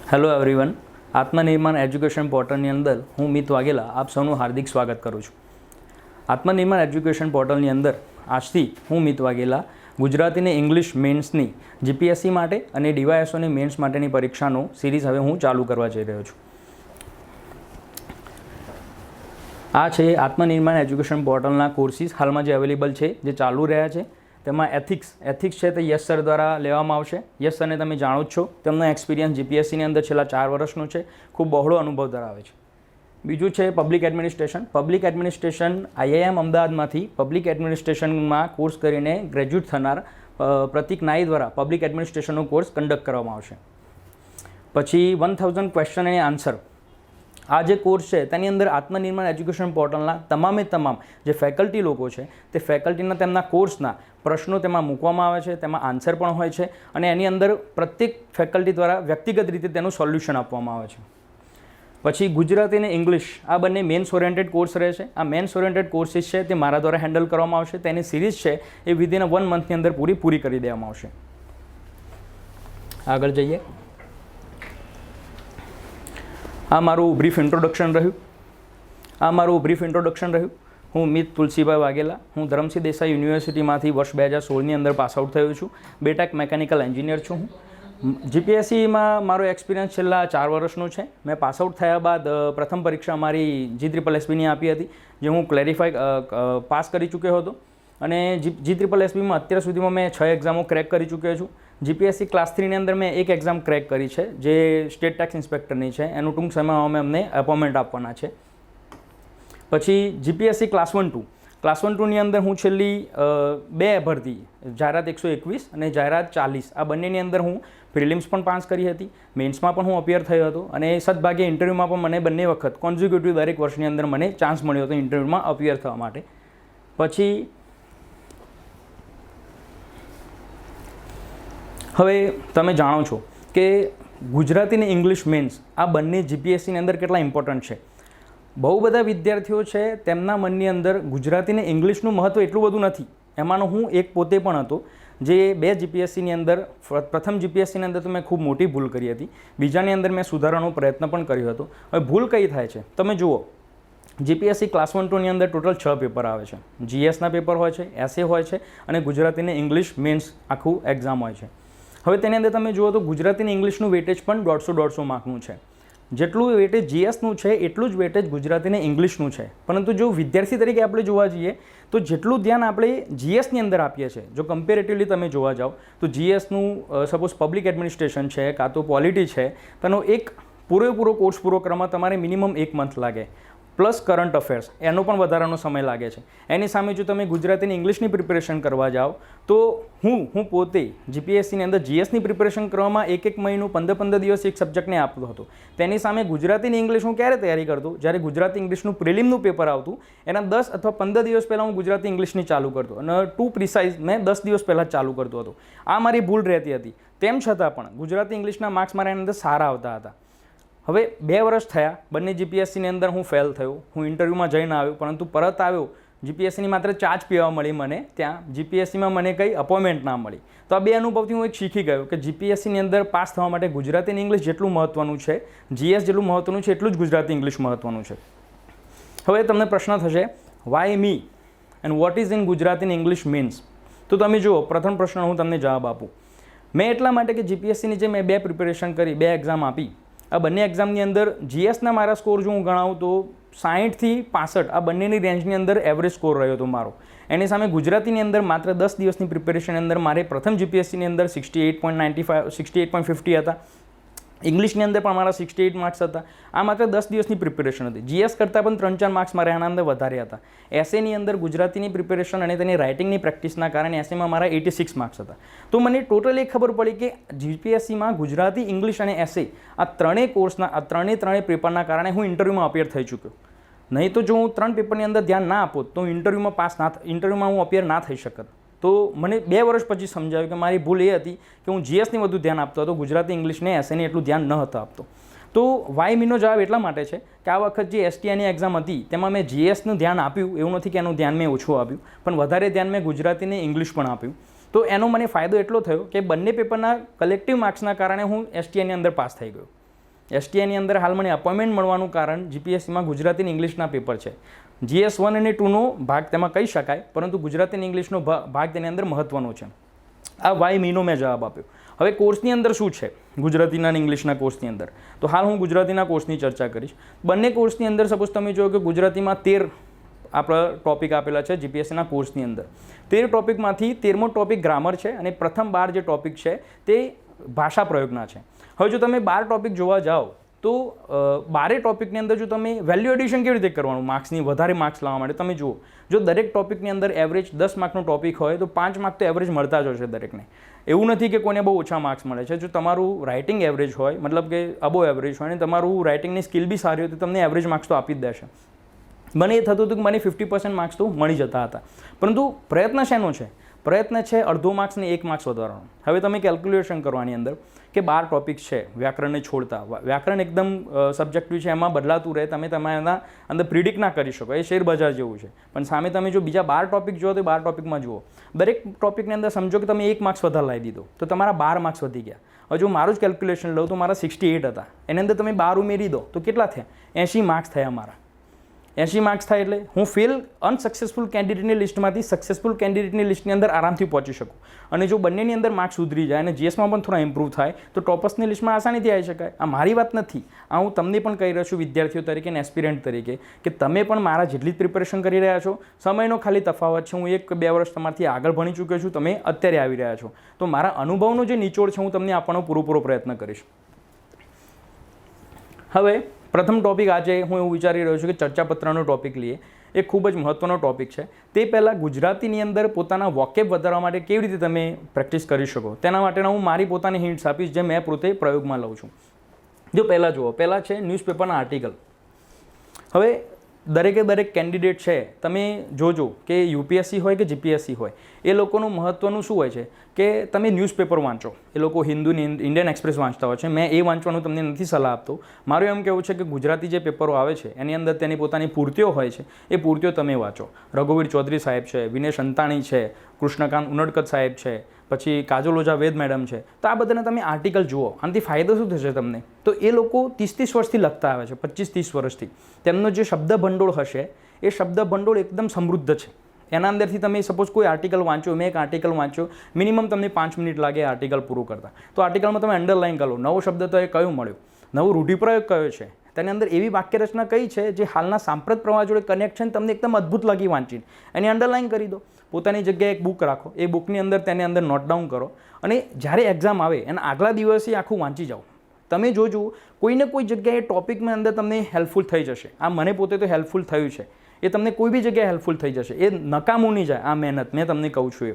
Hello everyone, આત્મનિર્માણ education પોર્ટલની અંદર હું મિત વાઘેલા આપ સૌનું હાર્દિક સ્વાગત કરું છું. આત્મનિર્માણ એજ્યુકેશન પોર્ટલની અંદર આજથી હું મિત વાઘેલા ગુજરાતીને ઇંગ્લિશ મેન્સની જીપીએસસી માટે અને ડીવાયએસઓની મેન્સ માટેની પરીક્ષાનો સિરીઝ હવે હું ચાલુ કરવા જઈ રહ્યો છું. આ છે આત્મનિર્માણ એજ્યુકેશન પોર્ટલના કોર્સિસ હાલમાં જે અવેલેબલ છે, જે ચાલુ રહ્યા છે. તેમાં એથિક્સ છે તે યસ સર દ્વારા લેવામાં આવશે. યસ સરને તમે જાણો જ છો, તેમનો એક્સપિરિયન્સ જીપીએસસીની અંદર છેલ્લા 4 વર્ષનો છે, ખૂબ બહોળો અનુભવ ધરાવે છે. બીજું છે public administration. Public administration IIM અમદાવાદમાંથી પબ્લિક એડમિનિસ્ટ્રેશનમાં કોર્સ કરીને ગ્રેજ્યુએટ થનાર પ્રતિક નાઈ દ્વારા પબ્લિક એડમિનિસ્ટ્રેશનનો કોર્સ કન્ડક્ટ કરવામાં આવશે. પછી 1000 ક્વેશ્ચન અને આન્સર. આ જે કોર્સ છે તેની અંદર આત્મનિર્માણ એજ્યુકેશન પોર્ટલના તમામ જે ફેકલ્ટી લોકો છે તે ફેકલ્ટીના તેમના કોર્સના પ્રશ્નો તેમાં મૂકવામાં આવે છે, તેમાં આન્સર પણ હોય છે અને એની અંદર પ્રત્યેક ફેકલ્ટી દ્વારા વ્યક્તિગત રીતે તેનું સોલ્યુશન આપવામાં આવે છે. પછી ગુજરાતી અને ઇંગ્લિશ આ બંને મેન્સ ઓરિએન્ટેડ કોર્સ રહેશે. આ મેન્સ ઓરિએન્ટેડ કોર્સિસ છે તે મારા દ્વારા હેન્ડલ કરવામાં આવશે. તેની સિરીઝ છે એ વિધિન 1 મંથની અંદર પૂરી કરી દેવામાં આવશે. આગળ જઈએ. આ મારું બ્રીફ ઇન્ટ્રોડક્શન રહ્યું. હું મિત તુલસીભાઈ વાઘેલા. હું ધરમસિંહ દેસાઈ યુનિવર્સિટીમાંથી વર્ષ 2016ની અંદર પાસ આઉટ થયો છું. બેટેક મેકેનિકલ એન્જિનિયર છું હું. જીપીએસસીમાં મારો એક્સપિરિયન્સ છેલ્લા 4 વર્ષનો છે. મેં પાસ આઉટ થયા બાદ પ્રથમ પરીક્ષા મારી G-SSBની આપી હતી, જે હું પાસ કરી ચૂક્યો હતો. અને G-SSBમાં અત્યાર સુધીમાં મેં 6 એક્ઝામો ક્રેક કરી ચૂક્યો છું. જીપીએસસી ક્લાસ 3ની અંદર મેં 1 એક્ઝામ ક્રેક કરી છે, જે સ્ટેટ ટેક્સ ઇન્સ્પેક્ટરની છે. એનું ટૂંક સમયમાં અમને એપોઇન્ટમેન્ટ આપવાના છે. પછી જીપીએસસી ક્લાસ 1-2ની અંદર હું છેલ્લી 2 ભરતી, જાહેરાત 121 અને જાહેરાત 40, આ બંનેની અંદર હું પ્રિલિમ્સ પણ પાસ કરી હતી, મેન્સમાં પણ હું અપિયર થયો હતો અને સદભાગ્યે ઇન્ટરવ્યૂમાં પણ મને બંને વખત કોન્ઝિક્યુટિવ દરેક વર્ષની અંદર મને ચાન્સ મળ્યો હતો ઇન્ટરવ્યૂમાં અપિયર થવા માટે. પછી હવે તમે જાણો છો કે ગુજરાતી અને ઇંગ્લિશ મેન્સ આ બંને જીપીએસસીની અંદર કેટલા ઇમ્પોર્ટન્ટ છે. બહુ બધા વિદ્યાર્થીઓ છે તેમના મનની અંદર ગુજરાતી અને ઇંગ્લિશનું મહત્ત્વ એટલું બધું નથી. એમાંનો હું એક પોતે પણ હતો, જે 2 જીપીએસસીની અંદર, પ્રથમ જીપીએસસીની અંદર તો મેં ખૂબ મોટી ભૂલ કરી હતી, બીજાની અંદર મેં સુધારવાનો પ્રયત્ન પણ કર્યો હતો. હવે ભૂલ કઈ થાય છે તમે જુઓ. જીપીએસસી ક્લાસ 1-2ની અંદર ટોટલ 6 પેપર આવે છે. GSના પેપર હોય છે, એસે હોય છે અને ગુજરાતી અને ઇંગ્લિશ મેન્સ આખું એક્ઝામ હોય છે. હવે તેની અંદર તમે જુઓ તો ગુજરાતી અને ઇંગ્લિશનું વેટેજ પણ 150 માર્કનું છે. જેટલું વેટેજ GSનું છે એટલું જ વેટેજ ગુજરાતી અને ઇંગ્લિશનું છે. પરંતુ જો વિદ્યાર્થી તરીકે આપણે જોવા જઈએ તો જેટલું ધ્યાન આપણે GSની અંદર આપીએ છીએ, જો કમ્પેરેટિવલી તમે જોવા જાઓ તો GSનું સપોઝ પબ્લિક એડમિનિસ્ટ્રેશન છે કાં તો પોલિટી છે, તેનો એક પૂરેપૂરો કોર્સ પૂરો કરવામાં તમારે મિનિમમ 1 મંથ લાગે, પ્લસ કરંટ અફેર્સ એનો પણ વધારાનો સમય લાગે છે. એની સામે જો તમે ગુજરાતી અને ઇંગ્લિશની પ્રિપેરેશન કરવા જાઓ તો હું પોતે જીપીએસસીની અંદર GSની પ્રિપેરેશન કરવામાં 1 મહિનો 15 દિવસ એક સબ્જેક્ટને આપતો હતો. તેની સામે ગુજરાતી અને ઇંગ્લિશ હું ક્યારે તૈયારી કરતો? જ્યારે ગુજરાતી ઇંગ્લિશનું પ્રિલિમનું પેપર આવતું એના 10 અથવા 15 દિવસ પહેલાં હું ગુજરાતી ઇંગ્લિશની ચાલુ કરતો અને ટુ પ્રિસાઇઝ મેં 10 દિવસ પહેલાં ચાલુ કરતો હતો. આ મારી ભૂલ રહેતી હતી. તેમ છતાં પણ ગુજરાતી ઇંગ્લિશના માર્ક્સ મારા એની અંદર સારા આવતા હતા. હવે 2 વર્ષ થયા, બંને જીપીએસસીની અંદર હું ફેલ થયો. હું ઇન્ટરવ્યૂમાં જઈને આવ્યો, પરંતુ પરત આવ્યો જીપીએસસીની માત્ર ચા જ પીવા મળી મને. ત્યાં જીપીએસસીમાં મને કંઈ અપોઇન્ટમેન્ટ ના મળી. તો આ 2 અનુભવથી હું એક શીખી ગયો કે જીપીએસસીની અંદર પાસ થવા માટે ગુજરાતી અને ઇંગ્લિશ જેટલું મહત્ત્વનું છે, GS જેટલું મહત્ત્વનું છે, એટલું જ ગુજરાતી ઇંગ્લિશ મહત્ત્વનું છે. હવે તમને પ્રશ્ન થશે, why me and what is in Gujarati અને ઇંગ્લિશ મીન્સ? તો તમે જુઓ, પ્રથમ પ્રશ્ન હું તમને જવાબ આપું. મેં એટલા માટે કે જીપીએસસીની જે મેં 2 પ્રિપેરેશન કરી, 2 એક્ઝામ આપી, આ બંને એક્ઝામની અંદર GSના મારા સ્કોર જો હું ગણાવું તો 60થી 65 આ બંનેની રેન્જની અંદર એવરેજ સ્કોર રહ્યો હતો મારો. એની સામે ગુજરાતીની અંદર માત્ર 10 દિવસની પ્રિપેરેશન અંદર મારે પ્રથમ જીપીએસસીની અંદર 68.95 68.50 હતા. ઇંગ્લિશની અંદર પણ મારા 68 માર્ક્સ હતા. આ માત્ર 10 દિવસની પ્રિપેરેશન હતી. GS કરતાં પણ 3-4 માર્ક્સ મારા એના અંદર વધારે હતા. એસેની અંદર ગુજરાતીની પ્રિપેરેશન અને તેની રાઇટિંગની પ્રેક્ટિસના કારણે એસેમાં મારા 86 માર્ક્સ હતા. તો મને ટોટલી ખબર પડી કે જીપીએસસીમાં ગુજરાતી, ઇંગ્લિશ અને એસે આ ત્રણેય કોર્સના, આ ત્રણેય પેપરના કારણે હું ઇન્ટરવ્યૂમાં અપિયર થઈ ચૂક્યો. નહીં તો જો હું 3 પેપરની અંદર ધ્યાન ના આપો તો ઇન્ટરવ્યૂમાં હું અપિયર ના થઈ શકત. તો મને 2 વર્ષ પછી સમજાયું કે મારી ભૂલ એ હતી કે હું GSને વધુ ધ્યાન આપતો હતો, ગુજરાતી, ઇંગ્લિશને, એસેને એટલું ધ્યાન ન હતો આપતો. તો વાય મીનો જવાબ એટલા માટે છે કે આ વખત જે STIની એક્ઝામ હતી તેમાં મેં GSનું ધ્યાન આપ્યું, એવું નથી કે એનું ધ્યાન મેં ઓછું આપ્યું, પણ વધારે ધ્યાન મેં ગુજરાતી અને ઇંગ્લિશ પણ આપ્યું. તો એનો મને ફાયદો એટલો થયો કે બંને પેપરના કલેક્ટિવ માર્ક્સના કારણે હું STIની અંદર પાસ થઈ ગયો. STIની અંદર હાલ મને અપોઇન્ટમેન્ટ મળવાનું કારણ GPSCમાં ગુજરાતી અને ઇંગ્લિશના પેપર છે. GS1 અને 2નો ભાગ તેમાં કહી શકાય, પરંતુ ગુજરાતી અને ઇંગ્લિશનો ભાગ તેની અંદર મહત્ત્વનો છે. આ વાય મીનો મેં જવાબ આપ્યો. હવે કોર્સની અંદર શું છે ગુજરાતીના અને ઇંગ્લિશના કોર્સની અંદર? તો હાલ હું ગુજરાતીના કોર્સની ચર્ચા કરીશ. બંને કોર્સની અંદર સપોઝ તમે જોયો કે ગુજરાતીમાં 13 આપણા ટોપિક આપેલા છે GPSCના કોર્સની અંદર. 13 ટોપિકમાંથી 13મો ટોપિક ગ્રામર છે અને પ્રથમ 12 જે ટોપિક છે તે ભાષા પ્રયોગના છે. હવે જો તમે 12 ટોપિક જોવા જાઓ તો 12 ટોપિકની અંદર જો તમે વેલ્યુ એડિશન કેવી રીતે કરવાનું માર્ક્સની વધારે માર્ક્સ લાવવા માટે તમે જુઓ, જો દરેક ટોપિકની અંદર એવરેજ 10 માર્કનો ટોપિક હોય તો 5 માર્ક તો એવરેજ મળતા જ હશે દરેકને. એવું નથી કે કોઈને બહુ ઓછા માર્ક્સ મળે છે. જો તમારું રાઇટિંગ એવરેજ હોય, મતલબ કે અબો એવરેજ હોય, અને તમારું રાઇટિંગની સ્કિલ બી સારી હોય તો તમને એવરેજ માર્ક્સ તો આપી જ દેશે. મને એ થતું હતું કે મને 50% માર્ક્સ તો મળી જતા હતા, પરંતુ પ્રયત્ન શેનો છે? પ્રયત્ન છે અડધો માર્ક્સ ને 1 માર્ક્સ વધારવાનો. હવે તમે કેલ્ક્યુલેશન કરવાની અંદર કે 12 ટોપિક છે વ્યાકરણને છોડતા. વ્યાકરણ એકદમ સબ્જેક્ટિવ છે, એમાં બદલાતું રહે, તમે તમારા અંદર પ્રિડિક્ટ ના કરી શકો. એ શેર બજાર જેવું છે. પણ સામે તમે જો બીજા 12 ટોપિક જુઓ તો 12 ટોપિકમાં જુઓ, દરેક ટોપિકની અંદર સમજો કે તમે 1 માર્ક્સ વધારે લાવી દીધો તો તમારા 12 માર્ક્સ વધી ગયા. હવે જો મારું જ કેલ્ક્યુલેશન લઉં તો મારા 68 હતા, એની અંદર તમે 12 ઉમેરી દો તો કેટલા થયા? 80 માર્ક્સ થયા મારા. 80 માર્ક્સ થાય એટલે હું ફેલ અનસક્સેસફુલ કેન્ડિડેટની લિસ્ટમાંથી સક્સેસફુલ કેન્ડિડેટની લિસ્ટની અંદર આરામથી પહોંચી શકું. અને જો બંનેની અંદર માર્ક્સ સુધરી જાય અને GSમાં પણ થોડા ઇમ્પ્રૂવ થાય તો ટોપર્સની લિસ્ટમાં આસાનીથી આવી શકાય. આ મારી વાત નથી, આ હું તમને પણ કહી રહ્યો છું વિદ્યાર્થીઓ તરીકે અને એસ્પિરન્ટ તરીકે, કે તમે પણ મારા જેટલી જ પ્રિપેરેશન કરી રહ્યા છો. સમયનો ખાલી તફાવત છે. હું 1-2 વર્ષ તમારથી આગળ ભણી ચૂક્યો છું, તમે અત્યારે આવી રહ્યા છો. તો મારા અનુભવનો જે નિચોડ છે હું તમને આપવાનો પૂરો પ્રયત્ન કરીશ. હવે પ્રથમ ટોપિક આજે હું એવું વિચારી રહ્યો છું કે ચર્ચાપત્રનો ટોપિક લઈએ. એ ખૂબ જ મહત્ત્વનો ટોપિક છે. તે પહેલાં ગુજરાતીની અંદર પોતાના વોકેબ વધારવા માટે કેવી રીતે તમે પ્રેક્ટિસ કરી શકો તેના માટેના હું મારી પોતાની હિન્ટ્સ આપીશ, જે મેં પોતે પ્રયોગમાં લઉં છું. જો પહેલાં જુઓ, પહેલાં છે ન્યૂઝપેપરના આર્ટિકલ. હવે દરેક કેન્ડિડેટ છે, તમે જોજો કે UPSC હોય કે GPSC હોય, એ લોકોનું મહત્ત્વનું શું હોય છે કે તમે ન્યૂઝપેપર વાંચો. એ લોકો હિન્દુની ઇન્ડિયન એક્સપ્રેસ વાંચતા હોય છે. મેં એ વાંચવાનું તમને નથી સલાહ આપતો. મારું એમ કહેવું છે કે ગુજરાતી જે પેપરો આવે છે એની અંદર તેની પોતાની પૂર્તિઓ હોય છે, એ પૂર્તિઓ તમે વાંચો. રઘુવીર ચૌધરી સાહેબ છે, વિનેશ અંતાણી છે, કૃષ્ણકાંત ઉનડકટ સાહેબ છે, પછી કાજલ ઓઝા વેદ મેડમ છે. તો આ બધાને તમે આર્ટિકલ જુઓ. આનાથી ફાયદો શું થશે તમને? તો એ લોકો 30 વર્ષથી લખતા આવે છે, 25-30 વર્ષથી. તેમનો જે શબ્દ ભંડોળ હશે એ શબ્દ ભંડોળ એકદમ સમૃદ્ધ છે. એના અંદરથી તમે સપોઝ કોઈ આર્ટિકલ વાંચો, મેં એક આર્ટિકલ વાંચ્યો, મિનિમમ તમને 5 મિનિટ લાગે આર્ટિકલ પૂરું કરતા. તો આર્ટિકલમાં તમે અંડરલાઇન કરો, નવો શબ્દ તો એ કયો મળ્યો, નવો રૂઢિપ્રયોગ કયો છે, તેની અંદર એવી વાક્યરચના કઈ છે જે હાલના સાંપ્રત પ્રવાહ જોડે કનેક્શન તમને એકદમ અદ્ભુત લાગી વાંચીને એની અંડરલાઇન કરી દો. પોતાની જગ્યાએ એક બુક રાખો, એ બુકની અંદર તેની અંદર નોટ ડાઉન કરો, અને જ્યારે એક્ઝામ આવે એના આગલા દિવસે આખું વાંચી જાઓ. તમે જોજો કોઈને કોઈ જગ્યાએ ટોપિકની અંદર તમને હેલ્પફુલ થઈ જશે. આ મને પોતે તો હેલ્પફુલ થયું છે. એ તમને કોઈ બી જગ્યાએ હેલ્પફુલ થઈ જશે. એ નકામું નહીં જાય આ મહેનત, મેં તમને કહું છું એ.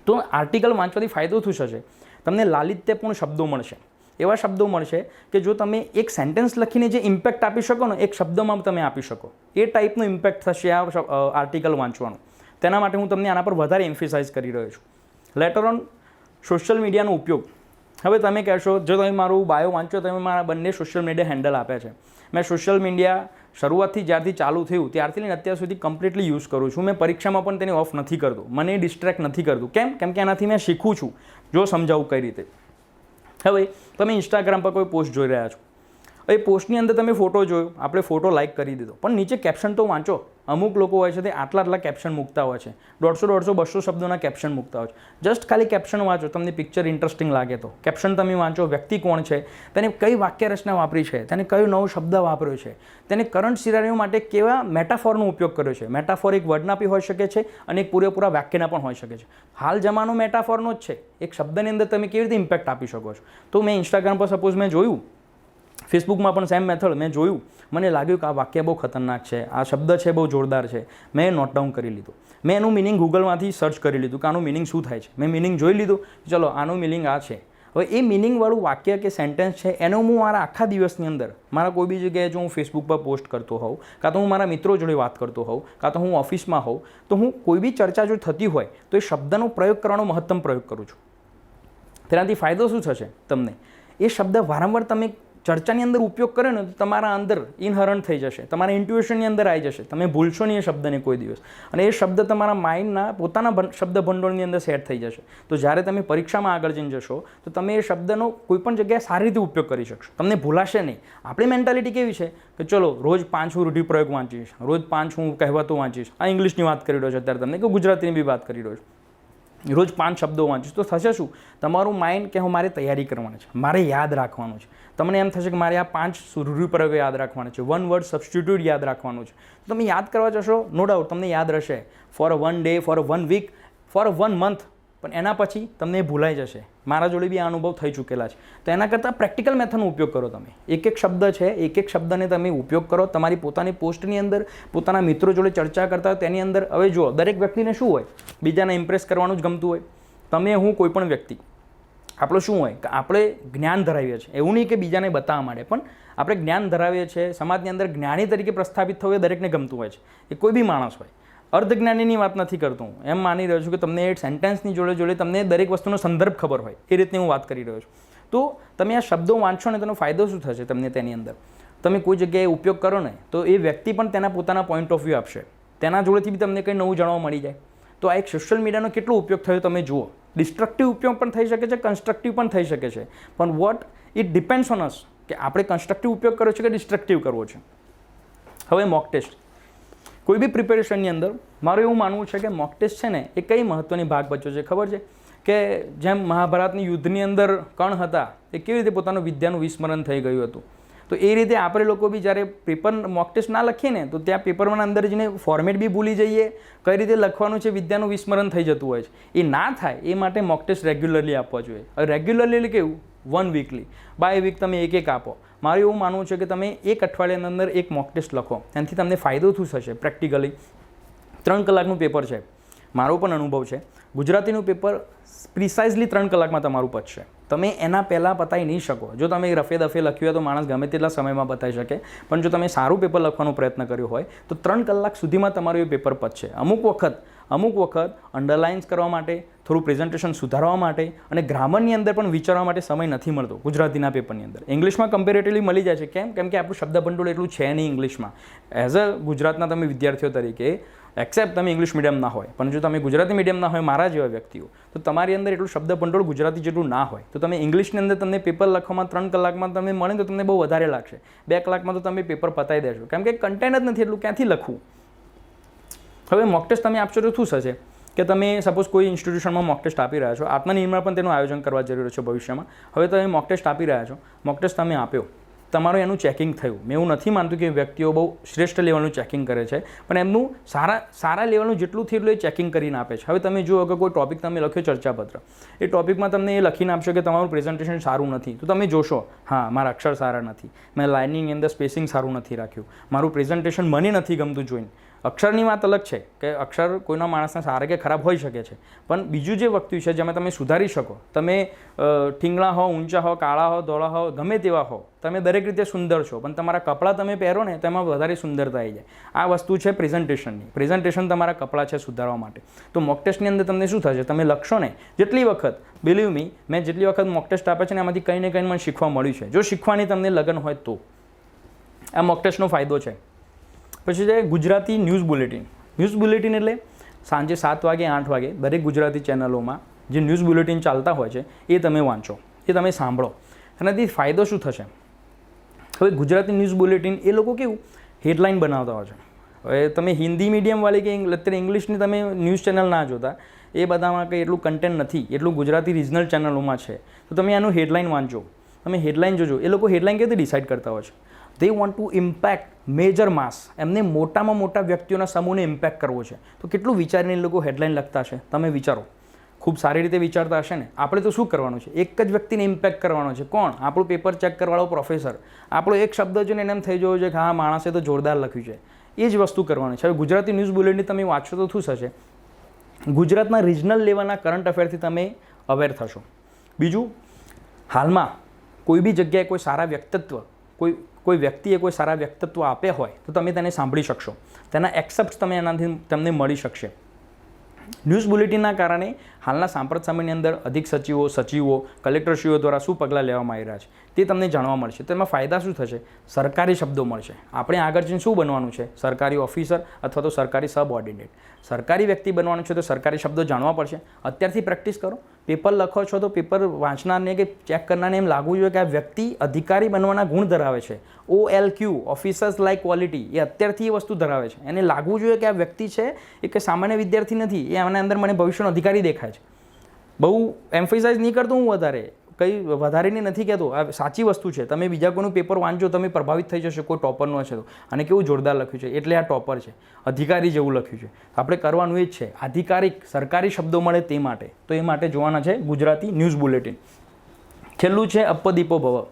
તો આર્ટિકલ વાંચવાથી ફાયદો શું થશે? તમને લાલિત્યપૂર્ણ શબ્દો મળશે. એવા શબ્દો મળશે કે જો તમે એક સેન્ટેન્સ લખીને જે ઇમ્પેક્ટ આપી શકો ને, એક શબ્દમાં તમે આપી શકો, એ ટાઈપનો ઇમ્પેક્ટ થશે આ આર્ટિકલ વાંચવાનું. તેના માટે હું તમને આના પર વધારે એમ્ફેસાઇઝ કરી રહ્યો છું. લેટર ઓન સોશિયલ મીડિયાનો ઉપયોગ. હવે તમે કહેશો, જો તમે મારું બાયો વાંચો, તમે મારા બંને સોશિયલ મીડિયા હેન્ડલ આપ્યા છે. મેં સોશિયલ મીડિયા શરૂઆતથી જ્યારથી ચાલુ થયું ત્યારથી લઈને અત્યાર સુધી કમ્પ્લીટલી યુઝ કરું છું. મેં પરીક્ષામાં પણ તેને ઓફ નથી કરતો. મને ડિસ્ટ્રેક્ટ નથી કરતું. કેમ કે એનાથી મેં શીખું છું. જો સમજાવું કઈ રીતે. હવે તમે ઇન્સ્ટાગ્રામ પર કોઈ પોસ્ટ જોઈ રહ્યા છો, એ પોસ્ટની અંદર તમે ફોટો જોયો, આપણે ફોટો લાઇક કરી દીધો, પણ નીચે કેપ્શન તો વાંચો. અમુક લોકો હોય છે તે આટલા કેપ્શન મૂકતા હોય છે, 150, 200 શબ્દોના કેપ્શન મૂકતા હોય છે. જસ્ટ ખાલી કેપ્શન વાંચો, તમને પિક્ચર ઇન્ટરેસ્ટિંગ લાગે તો કેપ્શન તમે વાંચો. વ્યક્તિ કોણ છે, તેને કઈ વાક્યરચના વાપરી છે, તેને કયો નવો શબ્દ વાપર્યો છે, તેને કરંટ સિનારીઓ માટે કેવા મેટાફોરનો ઉપયોગ કર્યો છે. મેટાફોર એક વર્ડના બી હોઈ શકે છે અને એક પૂરેપૂરા વાક્યના પણ હોઈ શકે છે. હાલ જમાનો મેટાફોરનો જ છે. એક શબ્દની અંદર તમે કેવી રીતે ઇમ્પેક્ટ આપી શકો છો. તો મેં ઇન્સ્ટાગ્રામ પર સપોઝ મેં જોયું, ફેસબુકમાં પણ સેમ મેથડ મેં જોયું, મને લાગ્યું કે આ વાક્ય બહુ ખતરનાક છે, આ શબ્દ છે બહુ જોરદાર છે. મેં નોટ ડાઉન કરી લીધું. મેં એનું મિનિંગ ગૂગલમાંથી સર્ચ કરી લીધું કે આનું મિનિંગ શું થાય છે. મેં મિનિંગ જોઈ લીધું, ચલો આનું મિનિંગ આ છે. હવે એ મિનિંગવાળું વાક્ય કે સેન્ટેન્સ છે એનો હું મારા આખા દિવસની અંદર મારા કોઈ બી જગ્યાએ જો હું ફેસબુક પર પોસ્ટ કરતો હોઉં, કાં તો હું મારા મિત્રો જોડે વાત કરતો હોઉં, કાં તો હું ઓફિસમાં હોઉં, તો હું કોઈ બી ચર્ચા જો થતી હોય તો એ શબ્દનો પ્રયોગ કરવાનો મહત્તમ પ્રયોગ કરું છું. તેનાથી ફાયદો શું થશે તમને? એ શબ્દ વારંવાર તમે ચર્ચાની અંદર ઉપયોગ કરે ને તો તમારા અંદર ઇનહરન્ટ થઈ જશે, તમારા ઇન્ટ્યુશનની અંદર આવી જશે, તમે ભૂલશો નહીં એ શબ્દને કોઈ દિવસ, અને એ શબ્દ તમારા માઇન્ડના પોતાના શબ્દ ભંડોળની અંદર સેટ થઈ જશે. તો જ્યારે તમે પરીક્ષામાં આગળ જઈને જશો તો તમે એ શબ્દનો કોઈ પણ જગ્યાએ સારી રીતે ઉપયોગ કરી શકશો, તમને ભૂલાશે નહીં. આપણી મેન્ટાલિટી કેવી છે કે ચલો રોજ 5 હું રૂઢિપ્રયોગ વાંચીશ, રોજ 5 હું કહેવતો વાંચીશ. આ ઇંગ્લિશની વાત કરી રહ્યો છે અત્યારે તમને, કે ગુજરાતીની બી વાત કરી રહ્યો છું. રોજ 5 શબ્દો વાંચીશ તો થશે શું, તમારું માઇન્ડ કે હું મારે તૈયારી કરવાની છે, મારે યાદ રાખવાનું છે. તમને એમ થશે કે મારે આ 5 રૂઢિપ્રયોગો યાદ રાખવાના છે, 1 વર્ડ સબસ્ટિટ્યૂટ યાદ રાખવાનું છે. તો તમે યાદ કરવા જશો, નો ડાઉટ તમને યાદ રહેશે for 1 day, for 1 week, for 1 month, પણ એના પછી તમને ભૂલાઈ જશે. મારા જોડે બી આ અનુભવ થઈ ચૂકેલા છે. તો એના કરતાં પ્રેક્ટિકલ મેથડનો ઉપયોગ કરો. તમે એક શબ્દ છે, એક શબ્દને તમે ઉપયોગ કરો તમારી પોતાની પોસ્ટની અંદર, પોતાના મિત્રો જોડે ચર્ચા કરતા હોય તેની અંદર. હવે જુઓ, દરેક વ્યક્તિને શું હોય, બીજાને ઇમ્પ્રેસ કરવાનું જ ગમતું હોય. તમે, હું, કોઈ પણ વ્યક્તિ, આપણું શું હોય કે આપણે જ્ઞાન ધરાવીએ છીએ. એવું નહીં કે બીજાને બતાવવા માટે, પણ આપણે જ્ઞાન ધરાવીએ છીએ. સમાજની અંદર જ્ઞાની તરીકે પ્રસ્થાપિત થવું એ દરેકને ગમતું હોય છે, એ કોઈ બી માણસ હોય. અર્ધજ્ઞાનીની વાત નથી કરતો હું, એમ માની રહ્યો છું કે તમને એ સેન્ટેન્સની જોડે જોડે તમને દરેક વસ્તુનો સંદર્ભ ખબર હોય, એ રીતની હું વાત કરી રહ્યો છું. તો તમે આ શબ્દો વાંચશો ને તેનો ફાયદો શું થશે તમને તેની અંદર, તમે કોઈ જગ્યાએ ઉપયોગ કરો ને તો એ વ્યક્તિ પણ તેના પોતાના પોઈન્ટ ઓફ વ્યૂ આપશે, તેના જોડેથી બી તમને કંઈ નવું જાણવા મળી જાય. તો આ એક સોશિયલ મીડિયાનો કેટલો ઉપયોગ થયો તમે જુઓ. ડિસ્ટ્રક્ટિવ ઉપયોગ પણ થઈ શકે છે, કન્સ્ટ્રક્ટિવ પણ થઈ શકે છે, પણ વોટ ઇટ ડિપેન્ડ્સ ઓન અસ કે આપણે કન્સ્ટ્રક્ટિવ ઉપયોગ કરવો છે કે ડિસ્ટ્રક્ટિવ કરવો છે. હવે મોક ટેસ્ટ, કોઈ બી પ્રિપેરેશનની અંદર મારું એવું માનવું છે કે મોક ટેસ્ટ છે ને એ કઈ મહત્ત્વની ભાગ ભજવે છે ખબર છે, કે જેમ મહાભારતની યુદ્ધની અંદર કર્ણ હતા એ કેવી રીતે પોતાનું વિદ્યાનું વિસ્મરણ થઈ ગયું હતું, તો એ રીતે આપણે લોકો બી જ્યારે પેપર મોક ટેસ્ટ ના લખીએ ને તો ત્યાં પેપરમાં અંદર જઈને ફોર્મેટ બી ભૂલી જઈએ, કઈ રીતે લખવાનું છે, વિદ્યાનું વિસ્મરણ થઈ જતું હોય છે. એ ના થાય એ માટે મોક ટેસ્ટ રેગ્યુલરલી આપવા જોઈએ. રેગ્યુલરલી એટલે કેવું, 1 વીકલી, બાય વીક તમે એક આપો. મારું એવું માનવું છે કે તમે એક અઠવાડિયાની અંદર એક મોક ટેસ્ટ લખો, એનાથી તમને ફાયદો શું થશે. પ્રેક્ટિકલી 3 કલાકનું પેપર છે, મારો પણ અનુભવ છે. ગુજરાતીનું પેપર પ્રિસાઇઝલી 3 કલાકમાં તમારું પતશે. તમે એના પહેલાં પતાવી નહીં શકો. જો તમે રફે દફે લખ્યું હોય તો માણસ ગમે તેટલા સમયમાં પતાવી શકે, પણ જો તમે સારું પેપર લખવાનો પ્રયત્ન કર્યો હોય તો 3 કલાક સુધીમાં તમારું એ પેપર પતશે. અમુક વખત અંડરલાઇન્સ કરવા માટે, થોડું પ્રેઝન્ટેશન સુધારવા માટે અને ગ્રામરની અંદર પણ વિચારવા માટે સમય નથી મળતો ગુજરાતીના પેપરની અંદર. ઇંગ્લિશમાં કમ્પેરેટિવલી મળી જાય છે. કેમ કે આપણું શબ્દભંડોળ એટલું છે નહીં ઇંગ્લિશમાં. એઝ અ ગુજરાતના તમે વિદ્યાર્થીઓ તરીકે, એક્સેપ્ટ તમે ઇંગ્લિશ મીડિયમ ના હોય, પણ જો તમે ગુજરાતી મીડિયમ ના હોય, મારા જેવા વ્યક્તિઓ, તો તમારી અંદર એટલું શબ્દભંડોળ ગુજરાતી જેટલું ના હોય, તો તમે ઇંગ્લિશની અંદર તમને પેપર લખવામાં 3 કલાકમાં તમને મળે તો તમને બહુ વધારે લાગશે. 2 કલાકમાં તો તમે પેપર પતાવી દેશો, કેમ કે કન્ટેન્ટ જ નથી એટલું, ક્યાંથી લખવું. હવે મોક ટેસ્ટ તમે આપશો તો શું થશે કે તમે સપોઝ કોઈ ઇન્સ્ટિટ્યુશનમાં મોક ટેસ્ટ આપી રહ્યા છો, આત્મનિર્ભર પણ તેનું આયોજન કરવા જરૂરી છે ભવિષ્યમાં. હવે તમે મોક ટેસ્ટ આપી રહ્યા છો, મોક ટેસ્ટ તમે આપ્યો, તમારું એનું ચેકિંગ થયું. મેં એવું નથી માનતું કે વ્યક્તિઓ બહુ શ્રેષ્ઠ લેવલનું ચેકિંગ કરે છે, પણ એમનું સારા લેવલનું જેટલું થયું એટલું એ ચેકિંગ કરીને આપે છે. હવે તમે જુઓ કે કોઈ ટોપિક તમે લખ્યો ચર્ચાપત્ર, એ ટોપિકમાં તમને એ લખીને આપશો કે તમારું પ્રેઝન્ટેશન સારું નથી, તો તમે જોશો હા મારા અક્ષર સારા નથી, મેં લાઇનિંગની અંદર સ્પેસિંગ સારું નથી રાખ્યું, મારું પ્રેઝન્ટેશન મને નથી ગમતું જોઈને. અક્ષરની વાત અલગ છે કે અક્ષર કોઈના માણસના સારા કે ખરાબ હોઈ શકે છે, પણ બીજું જે વસ્તુ છે જેમાં તમે સુધારી શકો, તમે ઠીંગણા હો, ઊંચા હો, કાળા હો, ધોળા હો, ગમે તેવા હો, તમે દરેક રીતે સુંદર છો, પણ તમારા કપડાં તમે પહેરો ને તેમાં વધારે સુંદરતા આવી જાય. આ વસ્તુ છે પ્રેઝન્ટેશનની. પ્રેઝન્ટેશન તમારા કપડાં છે સુધારવા માટે. તો મોક ટેસ્ટની અંદર તમને શું થશે, તમે લખશો ને જેટલી વખત, બિલીવ મી, મેં જેટલી વખત મોક ટેસ્ટ આપે છે ને એમાંથી કંઈ ને કંઈ મને શીખવા મળ્યું છે. જો શીખવાની તમને લગન હોય તો આ મોક ટેસ્ટનો ફાયદો છે. પછી છે Gujarati news bulletin. News bulletin એટલે સાંજે 7 વાગે 8 વાગે દરેક ગુજરાતી ચેનલોમાં જે ન્યૂઝ બુલેટિન ચાલતા હોય છે એ તમે વાંચો, એ તમે સાંભળો. એનાથી ફાયદો શું થશે. હવે ગુજરાતી ન્યૂઝ બુલેટિન એ લોકો કેવું હેડલાઇન બનાવતા હોય છે. હવે તમે હિન્દી મીડિયમવાળી કે અત્યારે ઇંગ્લિશની તમે ન્યૂઝ ચેનલ ના જોતા, એ બધામાં કંઈ એટલું કન્ટેન્ટ નથી, એટલું ગુજરાતી રિજનલ ચેનલોમાં છે. તો તમે આનું હેડલાઇન વાંચો, તમે હેડલાઇન જોજો. એ લોકો હેડલાઇન કેવી રીતે ડિસાઇડ કરતા હોય છે. They want to impact major mass. એમને મોટામાં મોટા વ્યક્તિઓના સમૂહને ઇમ્પેક્ટ કરવો છે. તો કેટલું વિચારીને એ લોકો હેડલાઇન લખતા હશે તમે વિચારો. ખૂબ સારી રીતે વિચારતા હશે ને. આપણે તો શું કરવાનું છે, એક જ વ્યક્તિને ઇમ્પેક્ટ કરવાનો છે. કોણ? આપણું પેપર ચેક કરવાવાળો પ્રોફેસર. આપણો એક શબ્દ જોઈને એને એમ થઈ જવું છે કે હા માણસે તો જોરદાર લખ્યું છે. એ જ વસ્તુ કરવાની છે. હવે ગુજરાતી ન્યૂઝ બુલેટિન તમે વાંચશો તો શું થશે, ગુજરાતના રિજનલ લેવલના કરંટ અફેરથી તમે અવેર થશો. બીજું, હાલમાં કોઈ બી જગ્યાએ કોઈ સારા વ્યક્તિત્વ, કોઈ વ્યક્તિએ કોઈ સારા વ્યક્તિત્વ આપ્યા હોય તો તમે તેને સાંભળી શકશો, તેના એક્સેપ્ટ તમે એનાથી તમને મળી શકશે. ન્યૂઝ બુલેટિનના કારણે હાલના સાંપ્રત સમયની અંદર અધિક સચિવો કલેક્ટરશ્રીઓ દ્વારા શું પગલાં લેવામાં આવી રહ્યા છે તે તમને જાણવા મળશે. તો એમાં ફાયદા શું થશે? સરકારી શબ્દો મળશે. આપણે આગળ જઈને શું બનવાનું છે? સરકારી ઓફિસર અથવા તો સરકારી સબઓર્ડિનેટ. સરકારી વ્યક્તિ બનવાનું છે તો સરકારી શબ્દો જાણવા પડશે. અત્યારથી પ્રેક્ટિસ કરો. પેપર લખો છો તો પેપર વાંચનારને કે ચેક કરનારને એમ લાગવું જોઈએ કે આ વ્યક્તિ અધિકારી બનવાના ગુણ ધરાવે છે. OLQ ઓફિસર્સ લાઇક ક્વોલિટી એ અત્યારથી એ વસ્તુ ધરાવે છે. એને લાગવું જોઈએ કે આ વ્યક્તિ છે એ કંઈ સામાન્ય વિદ્યાર્થી નથી, એ આના અંદર મને ભવિષ્યનો અધિકારી દેખાય છે. બહુ એમ્ફેસાઇઝ નહીં કરતો હું વધારે, કંઈ વધારેની નથી કહેતો, આ સાચી વસ્તુ છે. તમે બીજા કોઈનું પેપર વાંચો, તમે પ્રભાવિત થઈ જશો કોઈ ટોપરનો છે તો. અને કેવું જોરદાર લખ્યું છે એટલે આ ટોપર છે, અધિકારી જેવું લખ્યું છે. આપણે કરવાનું એ જ છે, આધિકારિક સરકારી શબ્દો મળે તે માટે. તો એ માટે જોવાના છે ગુજરાતી ન્યૂઝ બુલેટિન. છેલ્લું છે અપ્પદીપો ભવ.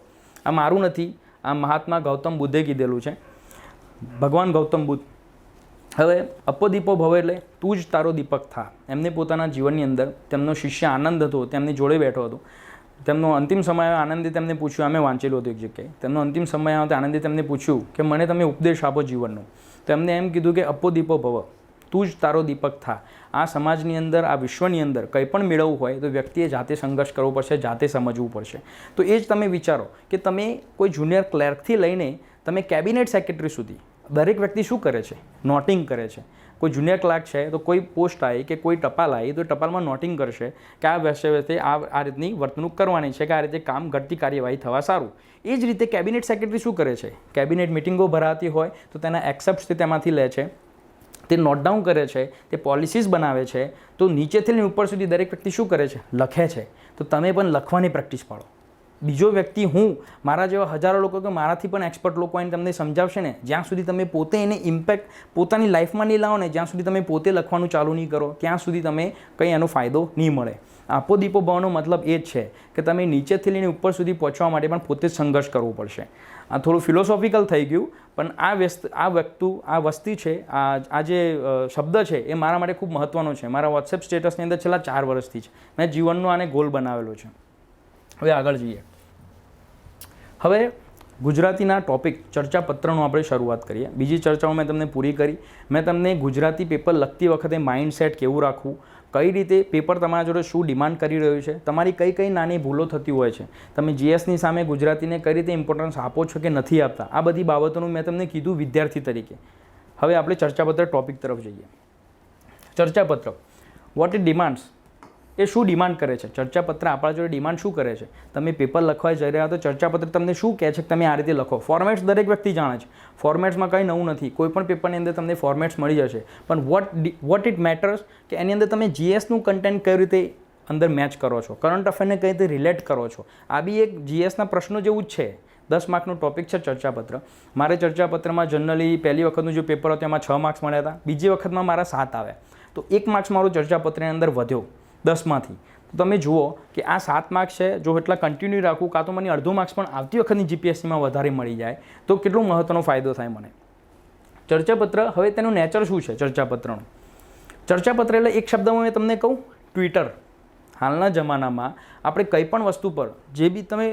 આ મારું નથી, આ મહાત્મા ગૌતમ બુદ્ધે કીધેલું છે, ભગવાન ગૌતમ બુદ્ધ. હવે અપ્પદીપો ભવ એટલે તું જ તારો દીપક થા. એમને પોતાના જીવનની અંદર તેમનો શિષ્ય આનંદ હતો, તેમની જોડે બેઠો હતો. તેમનો અંતિમ સમય આવ્યો, આનંદે તેમને પૂછ્યું, અમે વાંચેલું હતું એક જગ્યાએ, તેમનો અંતિમ સમય આવ્યો તો આનંદે તેમને પૂછ્યું કે મને તમે ઉપદેશ આપો જીવનનો. તો એમને એમ કીધું કે અપ્પદીપો ભવ, તું જ તારો દીપક થા. આ સમાજની અંદર, આ વિશ્વની અંદર કંઈ પણ મેળવવું હોય તો વ્યક્તિએ જાતે સંઘર્ષ કરવો પડશે, જાતે સમજવું પડશે. તો એ જ તમે વિચારો કે તમે કોઈ જુનિયર ક્લેર્કથી લઈને તમે કેબિનેટ સેક્રેટરી સુધી દરેક વ્યક્તિ શું કરે છે? નોટિંગ કરે છે. કોઈ જુનિયર ક્લાર્ક છે તો કોઈ પોસ્ટ આવી કે કોઈ ટપાલ આવી તો ટપાલમાં નોટિંગ કરશે કે આ વ્યક્તિએ આ રીતની વર્તણૂક કરવાની છે કે આ રીતે કામ ઘટતી કાર્યવાહી થવા સારું. એ જ રીતે કેબિનેટ સેક્રેટરી શું કરે છે? કેબિનેટ મિટિંગો ભરાતી હોય તો તેના એક્સેપ્ટ્સ તેમાંથી લે છે, તે નોટ ડાઉન કરે છે, તે પોલિસીસ બનાવે છે. તો નીચેથી લઈને ઉપર સુધી દરેક વ્યક્તિ શું કરે છે? લખે છે. તો તમે પણ લખવાની પ્રેક્ટિસ પાડો. બીજો વ્યક્તિ, હું, મારા જેવા હજારો લોકો કે મારાથી પણ એક્સપર્ટ લોકો આવીને તમને સમજાવશે ને, જ્યાં સુધી તમે પોતે એને ઇમ્પેક્ટ પોતાની લાઈફમાં નહીં લાવો ને, જ્યાં સુધી તમે પોતે લખવાનું ચાલુ નહીં કરો, ત્યાં સુધી તમે કંઈ એનો ફાયદો નહીં મળે. અપ્પદીપો ભવનો મતલબ એ જ છે કે તમે નીચેથી લઈને ઉપર સુધી પહોંચવા માટે પણ પોતે જ સંઘર્ષ કરવો પડશે. આ થોડું ફિલોસોફિકલ થઈ ગયું, પણ આ વસ્તી છે, આ જે શબ્દ છે એ મારા માટે ખૂબ મહત્ત્વનો છે. મારા વોટ્સએપ સ્ટેટસની અંદર છેલ્લા 4 વર્ષથી છે. મેં જીવનનો આને ગોલ બનાવેલો છે. હવે આગળ જઈએ. હવે ગુજરાતીના ટોપિક ચર્ચાપત્રનું આપણે શરૂઆત કરીએ. બીજી ચર્ચાઓ મેં તમને પૂરી કરી. મેં તમને ગુજરાતી પેપર લખતી વખતે માઇન્ડસેટ કેવું રાખવું, કઈ રીતે પેપર તમારા જોડે શું ડિમાન્ડ કરી રહ્યું છે, તમારી કઈ કઈ નાની ભૂલો થતી હોય છે, તમે જીએસની સામે ગુજરાતીને કઈ રીતે ઇમ્પોર્ટન્સ આપો છો કે નથી આપતા, આ બધી બાબતોનું મેં તમને કીધું વિદ્યાર્થી તરીકે. હવે આપણે ચર્ચાપત્ર ટોપિક તરફ જઈએ. ચર્ચાપત્ર, વોટ ઇટ ડિમાન્ડ્સ, એ શું ડિમાન્ડ કરે છે? ચર્ચાપત્ર આપણા જોડે ડિમાન્ડ શું કરે છે? તમે પેપર લખવા જઈ રહ્યા તો ચર્ચાપત્ર તમને શું કહે છે કે તમે આ રીતે લખો? ફોર્મેટ્સ દરેક વ્યક્તિ જાણે છે, ફોર્મેટ્સમાં કંઈ નવું નથી. કોઈ પણ પેપરની અંદર તમને ફોર્મેટ્સ મળી જશે, પણ વોટ ઇટ મેટર્સ કે એની અંદર તમે જીએસનું કન્ટેન્ટ કઈ રીતે અંદર મેચ કરો છો, કરંટ અફેરને કઈ રીતે રિલેટ કરો છો. આ બી એક જીએસના પ્રશ્નો જેવું જ છે. 10 માર્કનું ટોપિક છે ચર્ચાપત્ર. મારે ચર્ચાપત્રમાં જનરલી પહેલી વખતનું જે પેપર હતું એમાં 6 માર્ક્સ મળ્યા હતા, બીજી વખતમાં મારા 7 આવ્યા. તો 1 માર્ક્સ મારું ચર્ચાપત્રની અંદર વધ્યો 10માંથી. તો તમે જુઓ કે આ 7 માર્ક્સ છે, જો એટલા કન્ટિન્યુ રાખું કાં તો મને અડધો માર્ક્સ પણ આવતી વખતની જીપીએસસીમાં વધારે મળી જાય તો કેટલો મહત્ત્વનો ફાયદો થાય મને. ચર્ચાપત્ર, હવે તેનું નેચર શું છે ચર્ચાપત્રનું? ચર્ચાપત્ર એટલે એક શબ્દમાં મેં તમને કહું, ટ્વિટર. હાલના જમાનામાં આપણે કંઈ પણ વસ્તુ પર જે બી તમે